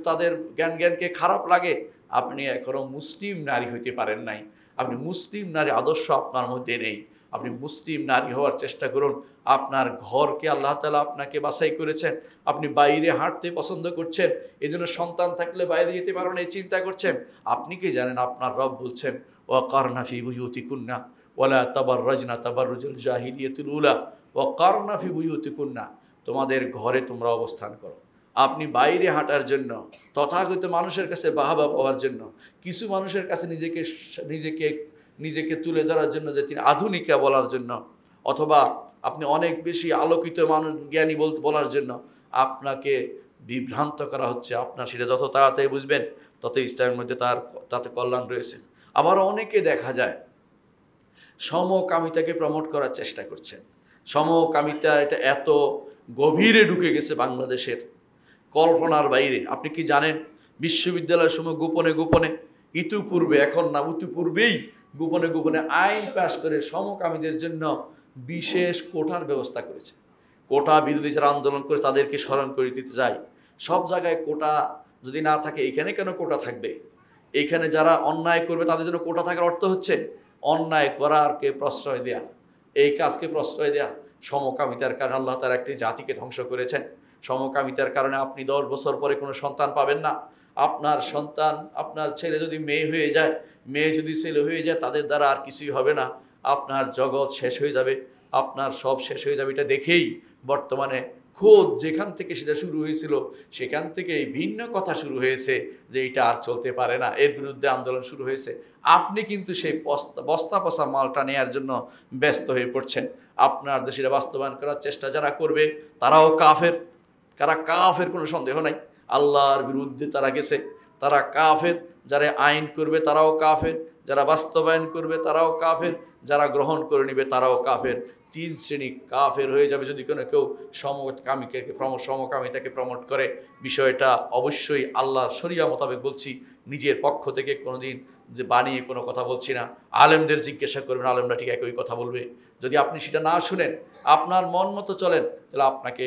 [SPEAKER 1] তাদের জ্ঞানকে খারাপ লাগে, আপনি এখনও মুসলিম নারী হইতে পারেন নাই। আপনি মুসলিম নারী আদর্শ আপনার মধ্যে নেই, আপনি মুসলিম নারী হওয়ার চেষ্টা করুন। আপনার ঘরকে আল্লাহ তাআলা আপনাকে বাছাই করেছেন, আপনি বাইরে হাঁটতে পছন্দ করছেন, এই জন্য সন্তান থাকলে বাইরে যেতে পারবেন এই চিন্তা করছেন। আপনি কি জানেন আপনার রব বলছেন ওয়াকারনা ফি বুয়ুতিকুন্না ওয়ালা তাবাররাজনা তাবাররুজাল জাহিলিয়াতুল উলা ওয়াকারনা ফি বুয়ুতিকুন্না, তোমাদের ঘরে তোমরা অবস্থান করো। আপনি বাইরে হাঁটার জন্য, তথাকথিত মানুষের কাছে বাহাবা পাওয়ার জন্য, কিছু মানুষের কাছে নিজেকে নিজেকে নিজেকে তুলে ধরার জন্য যে তিনি আধুনিকা বলার জন্য, অথবা আপনি অনেক বেশি আলোকিত মানুষ জ্ঞানী বলার জন্য আপনাকে বিভ্রান্ত করা হচ্ছে। আপনার সেটা যত তাড়াতাড়ি বুঝবেন তত ইসলামের মধ্যে তাতে কল্যাণ রয়েছে। আবার অনেকে দেখা যায় সমকামিতাকে প্রমোট করার চেষ্টা করছেন। সমকামিতা এটা এত গভীরে ঢুকে গেছে বাংলাদেশের, কল্পনার বাইরে। আপনি কি জানেন বিশ্ববিদ্যালয়ের সময় গোপনে গোপনে, ইতিপূর্বে এখন না ইতিপূর্বেই গোপনে গোপনে আইন পাশ করে সমকামীদের জন্য বিশেষ কোটার ব্যবস্থা করেছে। কোটা বিরোধী যারা আন্দোলন করে তাদেরকে স্মরণ করে দিতে চাই, সব জায়গায় কোটা যদি না থাকে এখানে কেন কোটা থাকবে? এইখানে যারা অন্যায় করবে তাদের জন্য কোটা থাকার অর্থ হচ্ছে অন্যায় করারকে প্রশ্রয় দেয়া, এই কাজকে প্রশ্রয় দেয়া। সমকামিতার কারণে আল্লাহ তাআলা একটি জাতিকে ধ্বংস করেছেন। সমকামিতার কারণে আপনি 10 বছর পরে কোনো সন্তান পাবেন না। আপনার সন্তান, আপনার ছেলে যদি মেয়ে হয়ে যায়, মেয়ে যদি ছেলে হয়ে যায়, তাদের দ্বারা আর কিছুই হবে না। আপনার জগৎ শেষ হয়ে যাবে, আপনার সব শেষ হয়ে যাবে। এটা দেখেই বর্তমানে খোদ যেখান থেকে সেটা শুরু হয়েছিল সেখান থেকেই ভিন্ন কথা শুরু হয়েছে যে এটা আর চলতে পারে না, এর বিরুদ্ধে আন্দোলন শুরু হয়েছে। আপনি কিন্তু সেই বস্তা পচা মালটা নেওয়ার জন্য ব্যস্ত হয়ে পড়ছেন। আপনার দেশে এটা বাস্তবায়ন করার চেষ্টা যারা করবে তারাও কাফের। কারা কাফের কোনো সন্দেহ নাই, আল্লাহর বিরুদ্ধে তারা গেছে, তারা কাফের। যারা আইন করবে তারাও কাফের, যারা বাস্তবায়ন করবে তারাও কাফের, যারা গ্রহণ করে নেবে তারাও কাফের। 3 শ্রেণী কাফের হয়ে যাবে যদি কোনো কেউ সমকামিতাকে প্রমোট করে। বিষয়টা অবশ্যই আল্লাহর শরিয়া মোতাবেক বলছি, নিজের পক্ষ থেকে কোনোদিন যে বানিয়ে কোনো কথা বলছি না। আলেমদের জিজ্ঞাসা করবেন, আলেমরা ঠিক একই কথা বলবে। যদি আপনি সেটা না শুনেন, আপনার মন মতো চলেন, তাহলে আপনাকে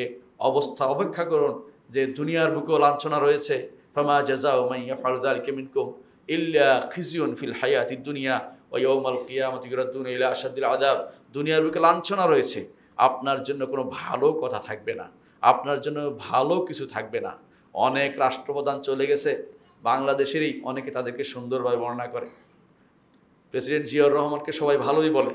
[SPEAKER 1] অপেক্ষা করুন যে দুনিয়ার বুকেও লাঞ্ছনা রয়েছে। ফামা জাযাউ মান ইয়াফআলু যালিকা মিনকুম ইল্লা খিজিয়ুন ফিল হায়াতিদ দুনিয়া ওয়া ইয়াউমাল কিয়ামাতি ইউরাদ্দুনা ইলা আশাদ্দিল আযাব। দুনিয়ার বুকে লাঞ্ছনা রয়েছে, আপনার জন্য কোনো ভালো কথা থাকবে না, আপনার জন্য ভালো কিছু থাকবে না। অনেক রাষ্ট্রপ্রধান চলে গেছে বাংলাদেশেরই, অনেকে তাদেরকে সুন্দরভাবে বর্ণনা করে। প্রেসিডেন্ট জিয়াউর রহমানকে সবাই ভালোই বলে,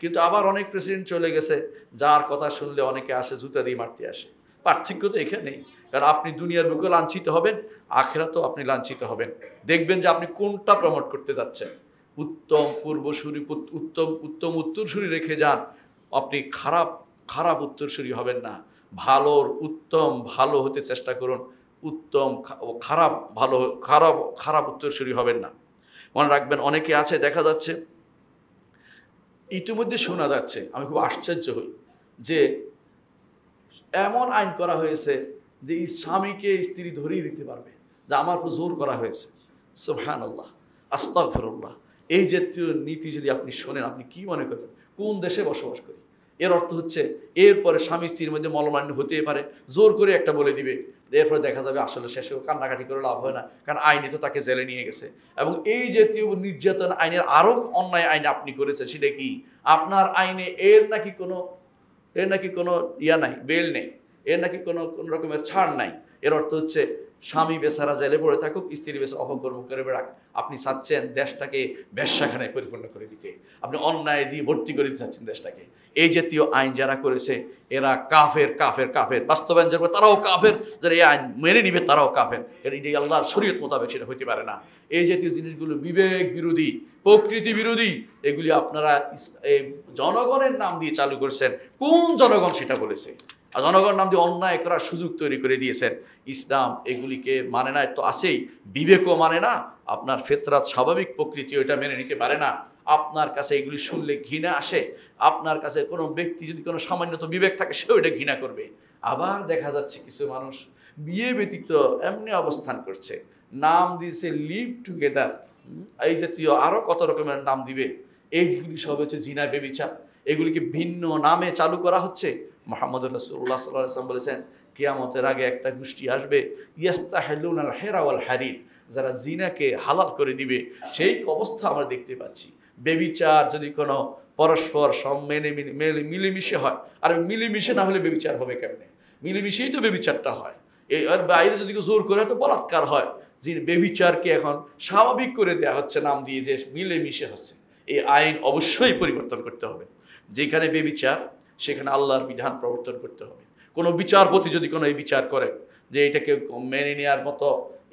[SPEAKER 1] কিন্তু আবার অনেক প্রেসিডেন্ট চলে গেছে যার কথা শুনলে অনেকে আসে জুতা দিয়ে মারতে আসে। পার্থক্য তো এখানেই, কারণ আপনি দুনিয়ার বুকে লাঞ্ছিত হবেন, আখিরাতেও আপনি লাঞ্ছিত হবেন। দেখবেন যে আপনি কোনটা প্রমোট করতে যাচ্ছেন। উত্তম পূর্বসূরি, উত্তম উত্তরসূরি রেখে যান, আপনি খারাপ উত্তরসূরি হবেন না। ভালোর উত্তম ভালো হতে চেষ্টা করুন, উত্তম খারাপ উত্তরসূরি হবেন না। মনে রাখবেন, অনেকে আছে দেখা যাচ্ছে, ইতিমধ্যে শোনা যাচ্ছে, আমি খুব আশ্চর্য হই যে এমন আইন করা হয়েছে যে স্বামীকে স্ত্রী ধরিয়ে দিতে পারবে, যা আমার উপর জোর করা হয়েছে। সুবহানাল্লাহ, আস্তাগফিরুল্লাহ। এই জাতীয় নীতি যদি আপনি শোনেন, আপনি কি মনে করেন কোন দেশে বসবাস করি? এর অর্থ হচ্ছে এরপরে স্বামী স্ত্রীর মধ্যে মলমালিন্য হতে পারে, জোর করে একটা বলে দিবে, এরপরে দেখা যাবে আসলে শেষেও কান্নাকাটি করে লাভ হয় না, কারণ আইনে তো তাকে জেলে নিয়ে গেছে। এবং এই জাতীয় নির্যাতন আইনের আরও অন্যায় আইন আপনি করেছেন, সেটা কি? আপনার আইনে এর নাকি কোনো ইয়া নাই, বেল নেই, এর নাকি কোনো রকমের ছাড় নাই। এর অর্থ হচ্ছে স্বামী বেচারা জেলে পড়ে থাকুক, স্ত্রী বেচারা অপকর্ম করে বেড়াক। আপনি চাচ্ছেন দেশটাকে বেশ্যাখানায় পরিপূর্ণ করে দিতে, আপনি অন্যায় দিয়ে ভর্তি করে দিতে চাচ্ছেন দেশটাকে। এই জাতীয় আইন যারা করেছে এরা কাফের। বাস্তবায়ন যারা তারাও কাফের, যারা এই আইন মেনে নিবে তারাও কাফের। কারণ এটি আল্লাহর শরীয়ত মোতাবেক সেটা হইতে পারে না। এই জাতীয় জিনিসগুলো বিবেক বিরোধী, প্রকৃতি বিরোধী। এগুলি আপনারা জনগণের নাম দিয়ে চালু করছেন। কোন জনগণ সেটা বলেছে? আর জনগণ নাম দিয়ে অন্যায় করার সুযোগ তৈরি করে দিয়েছেন। ইসলাম এগুলিকে মানে না, তো আসেই, বিবেকও মানে না, আপনার ফিতরাত স্বাভাবিক প্রকৃতি ওইটা মেনে নিতে পারে না। আপনার কাছে এগুলি শুনলে ঘৃণা আসে। আপনার কাছে কোনো ব্যক্তি যদি কোনো সামান্যত বিবেক থাকে, সেও এটা ঘৃণা করবে। আবার দেখা যাচ্ছে কিছু মানুষ বিয়ে ব্যতীত এমনি অবস্থান করছে, নাম দিয়েছে লিভ টুগেদার, এই জাতীয় আরও কত রকমের নাম দিবে। এইগুলি সব হচ্ছে জিনা, ব্যভিচার। এগুলিকে ভিন্ন নামে চালু করা হচ্ছে। মুহাম্মদ রাসূলুল্লাহ সাল্লাল্লাহু আলাইহি ওয়াসাল্লাম বলেছেন, কিয়ামতের আগে একটা গোষ্ঠী আসবে, ইয়াস্তাহিলুনাল হিরা ওয়াল হারির, যারা জিনাকে হালাল করে দিবে। সেই অবস্থা আমরা দেখতে পাচ্ছি। বেবিচার যদি কোনো পরস্পর মিলেমিশে হয়, আর মিলেমিশে না হলে বেবিচার হবে কেমনে? মিলেমিশেই তো বেবিচারটা হয়। আর বাইরে যদি কেউ জোর করে তো বলাৎকার হয়। যে বেবিচারকে এখন স্বাভাবিক করে দেওয়া হচ্ছে নাম দিয়ে, যে মিলেমিশে হচ্ছে। এই আইন অবশ্যই পরিবর্তন করতে হবে। যেখানে বেবিচার সেখানে আল্লাহর বিধান প্রবর্তন করতে হবে। কোনো বিচারপতি যদি কোনো এই বিচার করে যে এটাকে মেনে নেওয়ার মতো,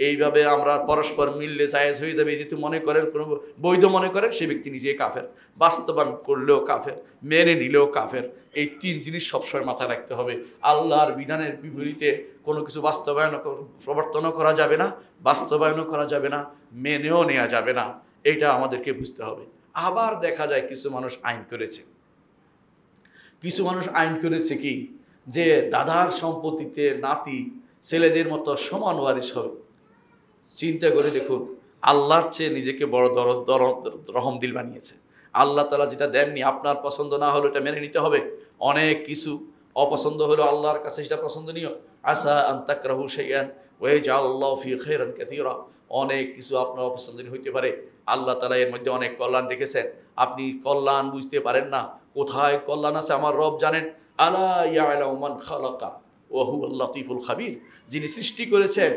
[SPEAKER 1] এইভাবে আমরা পরস্পর মিললে জায়েজ হয়ে যাবে, যেহেতু মনে করেন কোনো বৈধ মনে করেন, সে ব্যক্তি নিজে কাফের। বাস্তবায়ন করলেও কাফের, মেনে নিলেও কাফের। এই তিন জিনিস সবসময় মাথায় রাখতে হবে। আল্লাহর বিধানের বিপরীতে কোনো কিছু বাস্তবায়ন প্রবর্তনও করা যাবে না, বাস্তবায়নও করা যাবে না, মেনেও নেওয়া যাবে না। এটা আমাদেরকে বুঝতে হবে। আবার দেখা যায় কিছু মানুষ আইন করেছে, কিছু মানুষ আইন করেছে কি, যে দাদার সম্পত্তিতে নাতি ছেলেদের মতো সমান ওয়ারিশ হবে। চিন্তা করে দেখুন, আল্লাহর চেয়ে নিজেকে বড় রহমদিল বানিয়েছে। আল্লাহ তাআলা যেটা দেননি, আপনার পছন্দ না হলে এটা মেনে নিতে হবে। অনেক কিছু অপছন্দ হলো আল্লাহর কাছে সেটা পছন্দনীয়। আসা আন তাকরাহু শাইআন ওয়া ইয়াজআলুল্লাহু ফি খাইরান কাসীরা। অনেক কিছু আপনার অপছন্দনীয় হইতে পারে, আল্লাহ তাআলা এর মধ্যে অনেক কল্যাণ রেখেছেন। আপনি কল্যাণ বুঝতে পারেন না, কোথায় কল্যাণ আছে আমার রব জানেন। আলা ইয়ালামু মান খালাকা ওয়া হুয়াল লাতীফুল খাবীর। যিনি সৃষ্টি করেছেন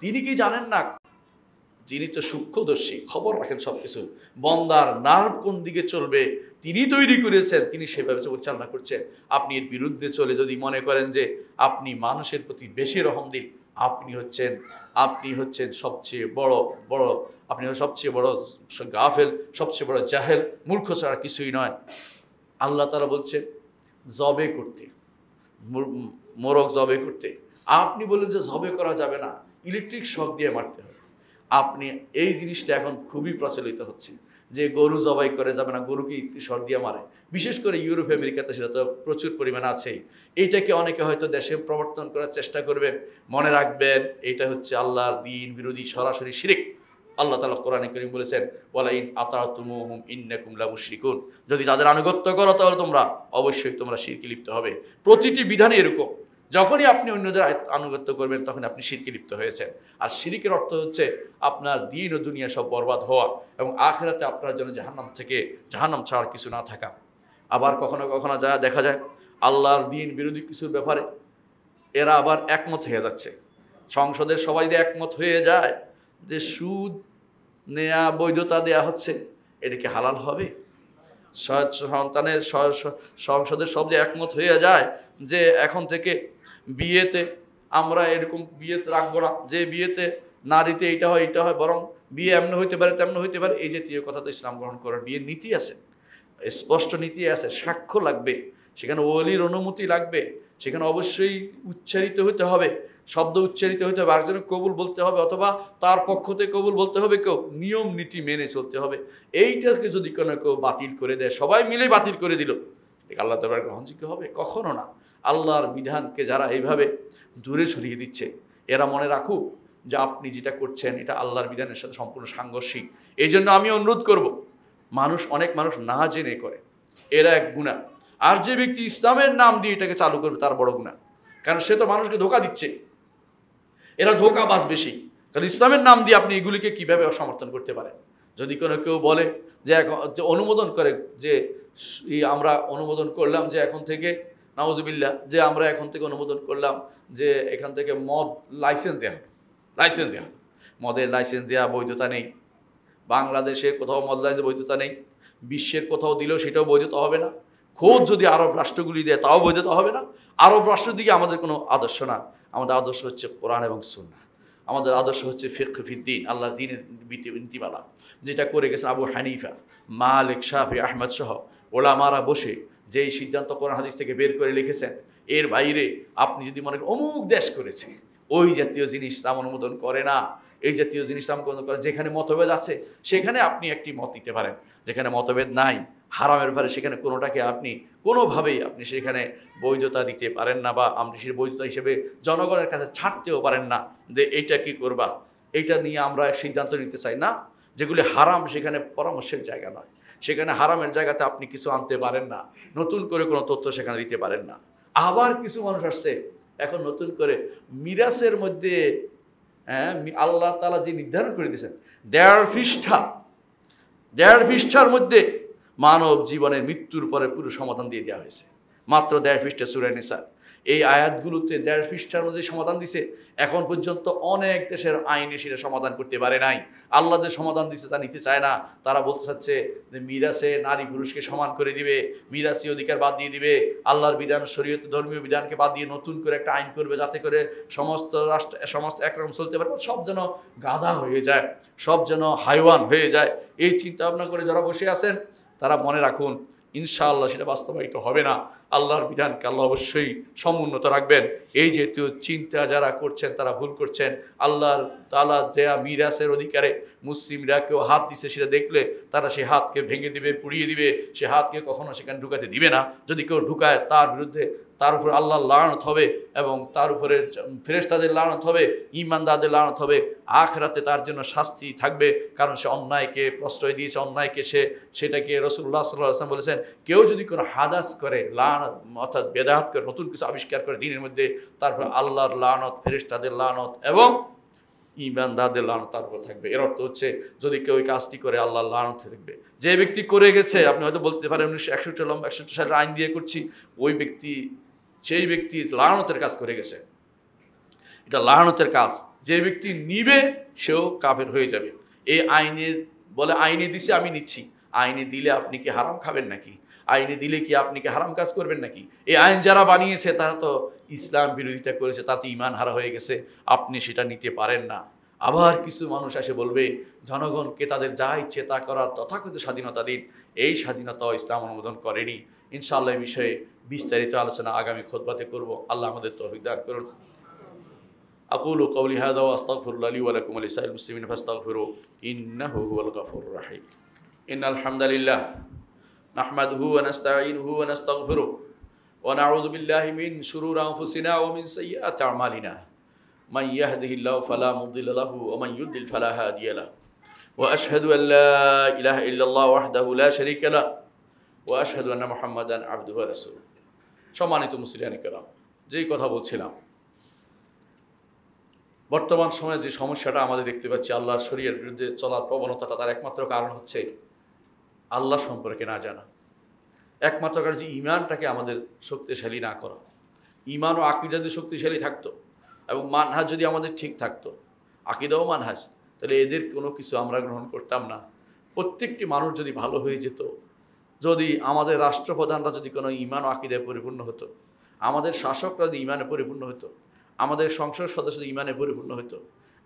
[SPEAKER 1] তিনি কি জানেন না? যিনি তো সূক্ষ্মদর্শী, খবর রাখেন সব কিছু। বন্দার নার্ভ কোন দিকে চলবে তিনি তৈরি করেছেন, তিনি সেভাবে পরিচালনা করছেন। আপনি এর বিরুদ্ধে চলে যদি মনে করেন যে আপনি মানুষের প্রতি বেশি রহমদিল, আপনি হচ্ছেন সবচেয়ে বড় আপনি সবচেয়ে বড় গাফেল, সবচেয়ে বড় জাহেল, মূর্খ ছাড়া কিছুই নয়। আল্লাহ তাআলা বলছেন জবে করতে, মোরগ জবে করতে। আপনি বললেন যে জবে করা যাবে না, ইলেকট্রিক শক দিয়ে মারতে হবে। আপনি এই জিনিসটা এখন খুবই প্রচলিত হচ্ছে যে গরু জবাই করে যাবে না, গরুকে শক দিয়ে মারে। বিশেষ করে ইউরোপ আমেরিকাতে সেটা তো প্রচুর পরিমাণে আছেই। এইটাকে অনেকে হয়তো দেশে প্রবর্তন করার চেষ্টা করবেন। মনে রাখবেন, এটা হচ্ছে আল্লাহর দ্বীন বিরোধী সরাসরি শিরক। আল্লাহ তাআলা কোরআনে কারীম বলেছেন, ওয়ালা ইন আতাতুমুহুম ইন্নাকুম লামুশরিকুন। যদি তাদের আনুগত্য করো তাহলে অবশ্যই তোমরা শিরকে লিপ্ত হবে। প্রতিটি বিধানে এরকম, যখনই আপনি অন্যদের আনুগত্য করবেন তখন আপনি শিরকে লিপ্ত হয়েছেন। আর শিরকের অর্থ হচ্ছে আপনার দ্বীন ও দুনিয়া সব বরবাদ হওয়া, এবং আখিরাতে আপনার জন্য জাহান্নাম ছাড়ার কিছু না থাকা। আবার কখনো কখনো দেখা যায় আল্লাহর দ্বীন বিরোধী কিছুর ব্যাপারে এরা আবার একমত হয়ে যাচ্ছে। সংসদের সবাই যদি একমত হয়ে যায় যে সুদ নেয়া বৈধতা দেয়া হচ্ছে, এটা কি হালাল হবে? সংসদের সব যে একমত হয়ে যায় যে এখন থেকে বিয়েতে আমরা এরকম বিয়ে রাখবো না, যে বিয়েতে নারীতে এটা হয়, বরং বিয়ে এমন হইতে পারে তেমন হইতে পারে, এই জাতীয় কথা তো ইসলাম গ্রহণ করার বিয়ের নীতি আছে, স্পষ্ট নীতি আছে। সাক্ষ্য লাগবে, সেখানে ওলির অনুমতি লাগবে, সেখানে অবশ্যই উচ্চারিত হতে হবে, শব্দ উচ্চারিত হতে হবে, আরেকজনের কবুল বলতে হবে, অথবা তার পক্ষ থেকে কবুল বলতে হবে, কেউ নিয়ম নীতি মেনে চলতে হবে। এইটাকে যদি কোনো কেউ বাতিল করে দেয়, সবাই মিলে বাতিল করে দিল, আল্লাহ দরবারে গ্রহণযোগ্য হবে? কখনো না। আল্লাহর বিধানকে যারা এইভাবে দূরে সরিয়ে দিচ্ছে, এরা মনে রাখুক যে আপনি যেটা করছেন এটা আল্লাহর বিধানের সাথে সম্পূর্ণ সাংঘর্ষিক। এই জন্য আমি অনুরোধ করব, অনেক মানুষ না জেনে করে, এরা এক গুনাহ। আর যে ব্যক্তি ইসলামের নাম দিয়ে এটাকে চালু করবে তার বড় গুনাহ, কারণ সে তো মানুষকে ধোঁকা দিচ্ছে। এরা ধোঁকাবাজ বেশি, কারণ ইসলামের নাম দিয়ে আপনি এগুলিকে কীভাবে সমর্থন করতে পারেন? যদি কোনো কেউ বলে যে অনুমোদন করে যে আমরা অনুমোদন করলাম যে এখন থেকে, নাউজুবিল্লাহ, যে আমরা এখন থেকে অনুমোদন করলাম যে এখান থেকে মদ লাইসেন্স দেওয়া হবে। মদের লাইসেন্স দেওয়া বৈধতা নেই। বাংলাদেশের কোথাও মদ লাইসেন্স বৈধতা নেই, বিশ্বের কোথাও দিলেও সেটাও বৈধতা হবে না। খোঁজ যদি আরব রাষ্ট্রগুলি দেয় তাও বৈধতা হবে না। আরব রাষ্ট্রের দিকে আমাদের কোনো আদর্শ না। আমাদের আদর্শ হচ্ছে কোরআন এবং সুন্নাহ। আমাদের আদর্শ হচ্ছে ফিকহ ফিদ্দিন, আল্লাহর দ্বীনের নীতিমালা, যেটা করে গেছে আবু হানিফা, মালিক, শাফি, আহমদ সহ ওলামারা বসে যেই সিদ্ধান্ত কোরআন হাদিস থেকে বের করে লিখেছেন। এর বাইরে আপনি যদি মনে করেন অমুক দেশ করেছে, ওই জাতীয় জিনিস ইসলাম অনুমোদন করে না। এই জাতীয় জিনিস ইসলাম অনুমোদন করে। যেখানে মতভেদ আছে সেখানে আপনি একটি মত দিতে পারেন, যেখানে মতভেদ নাই হারামের ব্যাপারে সেখানে কোনোটাকে আপনি কোনোভাবেই আপনি সেখানে বৈধতা দিতে পারেন না, বা আপনি সেই বৈধতা হিসেবে জনগণের কাছে ছাড়তেও পারেন না যে এইটা কি করবা, এইটা নিয়ে আমরা সিদ্ধান্ত নিতে চাই না। যেগুলি হারাম সেখানে পরামর্শের জায়গা নয়, সেখানে হারামের জায়গাতে আপনি কিছু আনতে পারেন না, নতুন করে কোনো তথ্য সেখানে দিতে পারেন না। আবার কিছু মানুষ আসছে এখন নতুন করে মিরাসের মধ্যে, আল্লাহ তাআলা যে নির্ধারণ করে দিয়েছেন দেয়ার পৃষ্ঠা, 1.5 পৃষ্ঠার মধ্যে মানব জীবনের মৃত্যুর পরে পুরো সমাধান দিয়ে দেওয়া হয়েছে, মাত্র 1.5 পৃষ্ঠা সূরা নিসা। এই আয়াতগুলোতে 1.5 পৃষ্ঠার মধ্যে সমাধান দিছে। এখন পর্যন্ত অনেক দেশের আইনে সেটা সমাধান করতে পারে নাই। আল্লাহ যে সমাধান দিছে তা নিতে চায় না। তারা বলতে চাচ্ছে যে মিরাসে নারী পুরুষকে সমান করে দিবে, মিরাসি অধিকার বাদ দিয়ে দিবে, আল্লাহর বিধান শরীয়ত ধর্মীয় বিধানকে বাদ দিয়ে নতুন করে একটা আইন করবে, যাতে করে সমস্ত রাষ্ট্র সমস্ত একরকম চলতে পারে, সব যেন গাধা হয়ে যায়, সব যেন হাইওয়ান হয়ে যায়। এই চিন্তা ভাবনা করে যারা বসে আছেন তারা মনে রাখুন, ইনশাআল্লাহ সেটা বাস্তবায়িত হবে না। আল্লাহর বিধানকে আল্লাহ অবশ্যই সমুন্নত রাখবেন। এই যেহেতু চিন্তা যারা করছেন তারা ভুল করছেন। আল্লাহর তাআলা যে মিরাসের অধিকারে মুসলিমরা কেউ হাত দিছে সেটা দেখলে তারা সে হাতকে ভেঙে দিবে, পুড়িয়ে দিবে, সে হাতকে কখনো সেখানে ঢুকাতে দিবে না। যদি কেউ ঢুকায় তার বিরুদ্ধে তার উপর আল্লাহর লানত হবে এবং তার উপরে ফেরেশতাদের লানত হবে, ঈমানদারদের লানত হবে। আখিরাতে তার জন্য শাস্তি থাকবে, কারণ সে অন্যায়কে প্রশ্রয় দিয়েছে, অন্যায়কে সেটাকে রাসূলুল্লাহ সাল্লাল্লাহু আলাইহি ওয়াসাল্লাম বলেছেন, কেউ যদি কোনো হাদাস করে, লানত অর্থাৎ বেদাত করে, নতুন কিছু আবিষ্কার করে দিনের মধ্যে, তারপর আল্লাহর লানত, ফেরেশতাদের লানত এবং ঈমানদারদের লানত তার উপর থাকবে। এর অর্থ হচ্ছে যদি কেউ এই কাজটি করে আল্লাহর লানত থাকবে। যে ব্যক্তি করে গেছে, আপনি হয়তো বলতে পারেন 1961 সালের আইন দিয়ে করছি, ওই ব্যক্তি সেই ব্যক্তি লানতের কাজ করে গেছে, এটা লানতের কাজ। যে ব্যক্তি নিবে সেও কাফের হয়ে যাবে। এই আইনে বলে আইনে দিছে আমি নিচ্ছি, আইনে দিলে আপনি কি হারাম খাবেন নাকি? আইনে দিলে কি আপনি কি হারাম কাজ করবেন নাকি? এই আইন যারা বানিয়েছে তারা তো ইসলাম বিরোধিতা করেছে, তারা তো ঈমান হারা হয়ে গেছে, আপনি সেটা নিতে পারেন না। আবার কিছু মানুষ এসে বলবে জনগণকে তাদের যা ইচ্ছে তা করার তথাকথিত স্বাধীনতা দিন। এই স্বাধীনতাও ইসলাম অনুমোদন করেনি। ইনশাআল্লাহ এই বিষয়ে বিস্তারিত আলোচনা আগামী খুতবাতে করব। আল্লাহ আমাদের তৌফিক দান করুন। আকুলু কওলি হাযা ওয়া আস্তাগফিরুল্লাহ লি ওয়া লাকুম ওয়া লিসাইরিল মুসলিমিন ফাস্তাগফিরু ইন্নাহু হুয়াল গফুরুর রাহিম। ইন্নাল হামদালিল্লাহ নাহমাদুহু ওয়া নাস্তাঈনুহু ওয়া নাস্তাগফিরুহু ওয়া নাউযু বিল্লাহি মিন শুরুরি আনফুসিনা ওয়া মিন সাইয়্যাতি আমালিনা। মান ইয়াহদিহিল্লাহু ফালা মুদিল্লা লাহু ওয়া মান ইউদ্লিল ফালা হাদিয়া লাহু। ওয়া আশহাদু আল লা ইলাহা ইল্লাল্লাহ ওয়াহদাহু লা শারীকা লাহু ওয়া আশহাদু আন্না মুহাম্মাদান আবদুহু ওয়া রাসূলুহু। সম্মানিত মুসলিয়ানে কেরাম, যেই কথা বলছিলাম, বর্তমান সময়ে যে সমস্যাটা আমাদের দেখতে পাচ্ছি, আল্লাহর শরীয়তের বিরুদ্ধে চলার প্রবণতাটা, তার একমাত্র কারণ হচ্ছে আল্লাহ সম্পর্কে না জানা। একমাত্র কারণ যে ঈমানটাকে আমাদের শক্তিশালী না করা। ঈমান ও আকীদা যদি শক্তিশালী থাকতো এবং মানহাজ যদি আমাদের ঠিক থাকতো, আকীদা ও মানহাজ, তাহলে এদের কোনো কিছু আমরা গ্রহণ করতাম না। প্রত্যেকটি মানুষ যদি ভালো হয়ে যেত, যদি আমাদের রাষ্ট্রপ্রধানরা যদি কোনো ঈমান ও আকীদায় পরিপূর্ণ হতো, আমাদের শাসকরা যদি ঈমানে পরিপূর্ণ হতো, আমাদের সংসদ সদস্য ঈমানে পরিপূর্ণ হতো,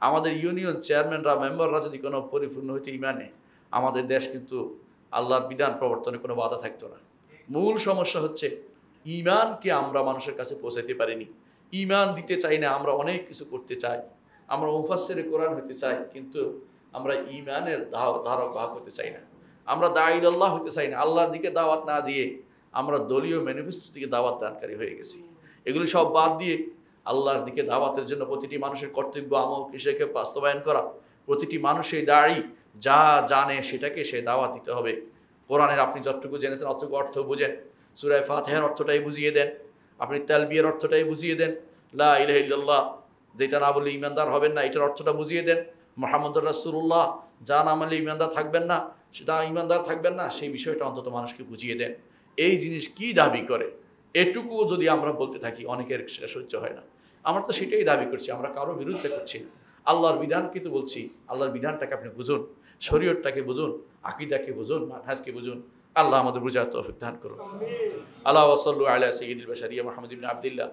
[SPEAKER 1] আমাদের ইউনিয়ন চেয়ারম্যানরা মেম্বাররা যদি কোনো পরিপূর্ণ হতো ঈমানে, আমাদের দেশ কিন্তু আল্লাহর বিধান প্রবর্তনে কোনো বাধা থাকতো না। মূল সমস্যা হচ্ছে ঈমানকে আমরা মানুষের কাছে পৌঁছাতে পারিনি। ঈমান দিতে চাই না, আমরা অনেক কিছু করতে চাই, আমরা মুফাসসিরে কোরআন হতে চাই, কিন্তু আমরা ঈমানের ধারক বাহক হতে চাই না। আমরা দাঈ আল্লাহ হতে চাই না। আল্লাহর দিকে দাওয়াত না দিয়ে আমরা দলীয় ম্যানিফেস্টো দিকে দাওয়াত দানকারী হয়ে গেছি। এগুলি সব বাদ দিয়ে আল্লাহর দিকে দাওয়াতের জন্য প্রতিটি মানুষের কর্তব্য আমল কিসেকে বাস্তবায়ন করা। প্রতিটি মানুষের দাঁড়ি যা জানে সেটাকে সে দাওয়াত দিতে হবে। কোরআনের আপনি যতটুকু জেনেছেন অতটুকু অর্থ বুঝেন, সূরা ফাতিহার অর্থটাই বুঝিয়ে দেন, আপনি তালবিয়ার অর্থটাই বুঝিয়ে দেন, লা ইলাহা ইল্লাল্লাহ যেটা না বললে ঈমানদার হবেন না এটার অর্থটা বুঝিয়ে দেন, মুহাম্মদুর রাসূলুল্লাহ যা না মানলে ঈমানদার থাকবেন না, সেটা ঈমানদার থাকবেন না, সেই বিষয়টা অন্তত মানুষকে বুঝিয়ে দেন। এই জিনিস কি দাবি করে এটুকু যদি আমরা বলতে থাকি, অনেকের সেটা সহ্য হয় না। আমরা তো সেটাই দাবি করছি, আমরা কারো বিরুদ্ধে করছি না। আল্লাহর বিধানকে তো বলছি, আল্লাহর বিধানটাকে আপনি বুঝুন, শরীয়তটাকে বুঝুন, আকীদাকে বুঝুন, মানহাজকে বুঝুন। আল্লাহ আমাদের বুঝার তৌফিক দান করুন। আল্লাহ ওয়া সাল্লু আলা সাইয়্যিদিল বাশারিয়া মুহাম্মদ ইবনে আবদুল্লাহ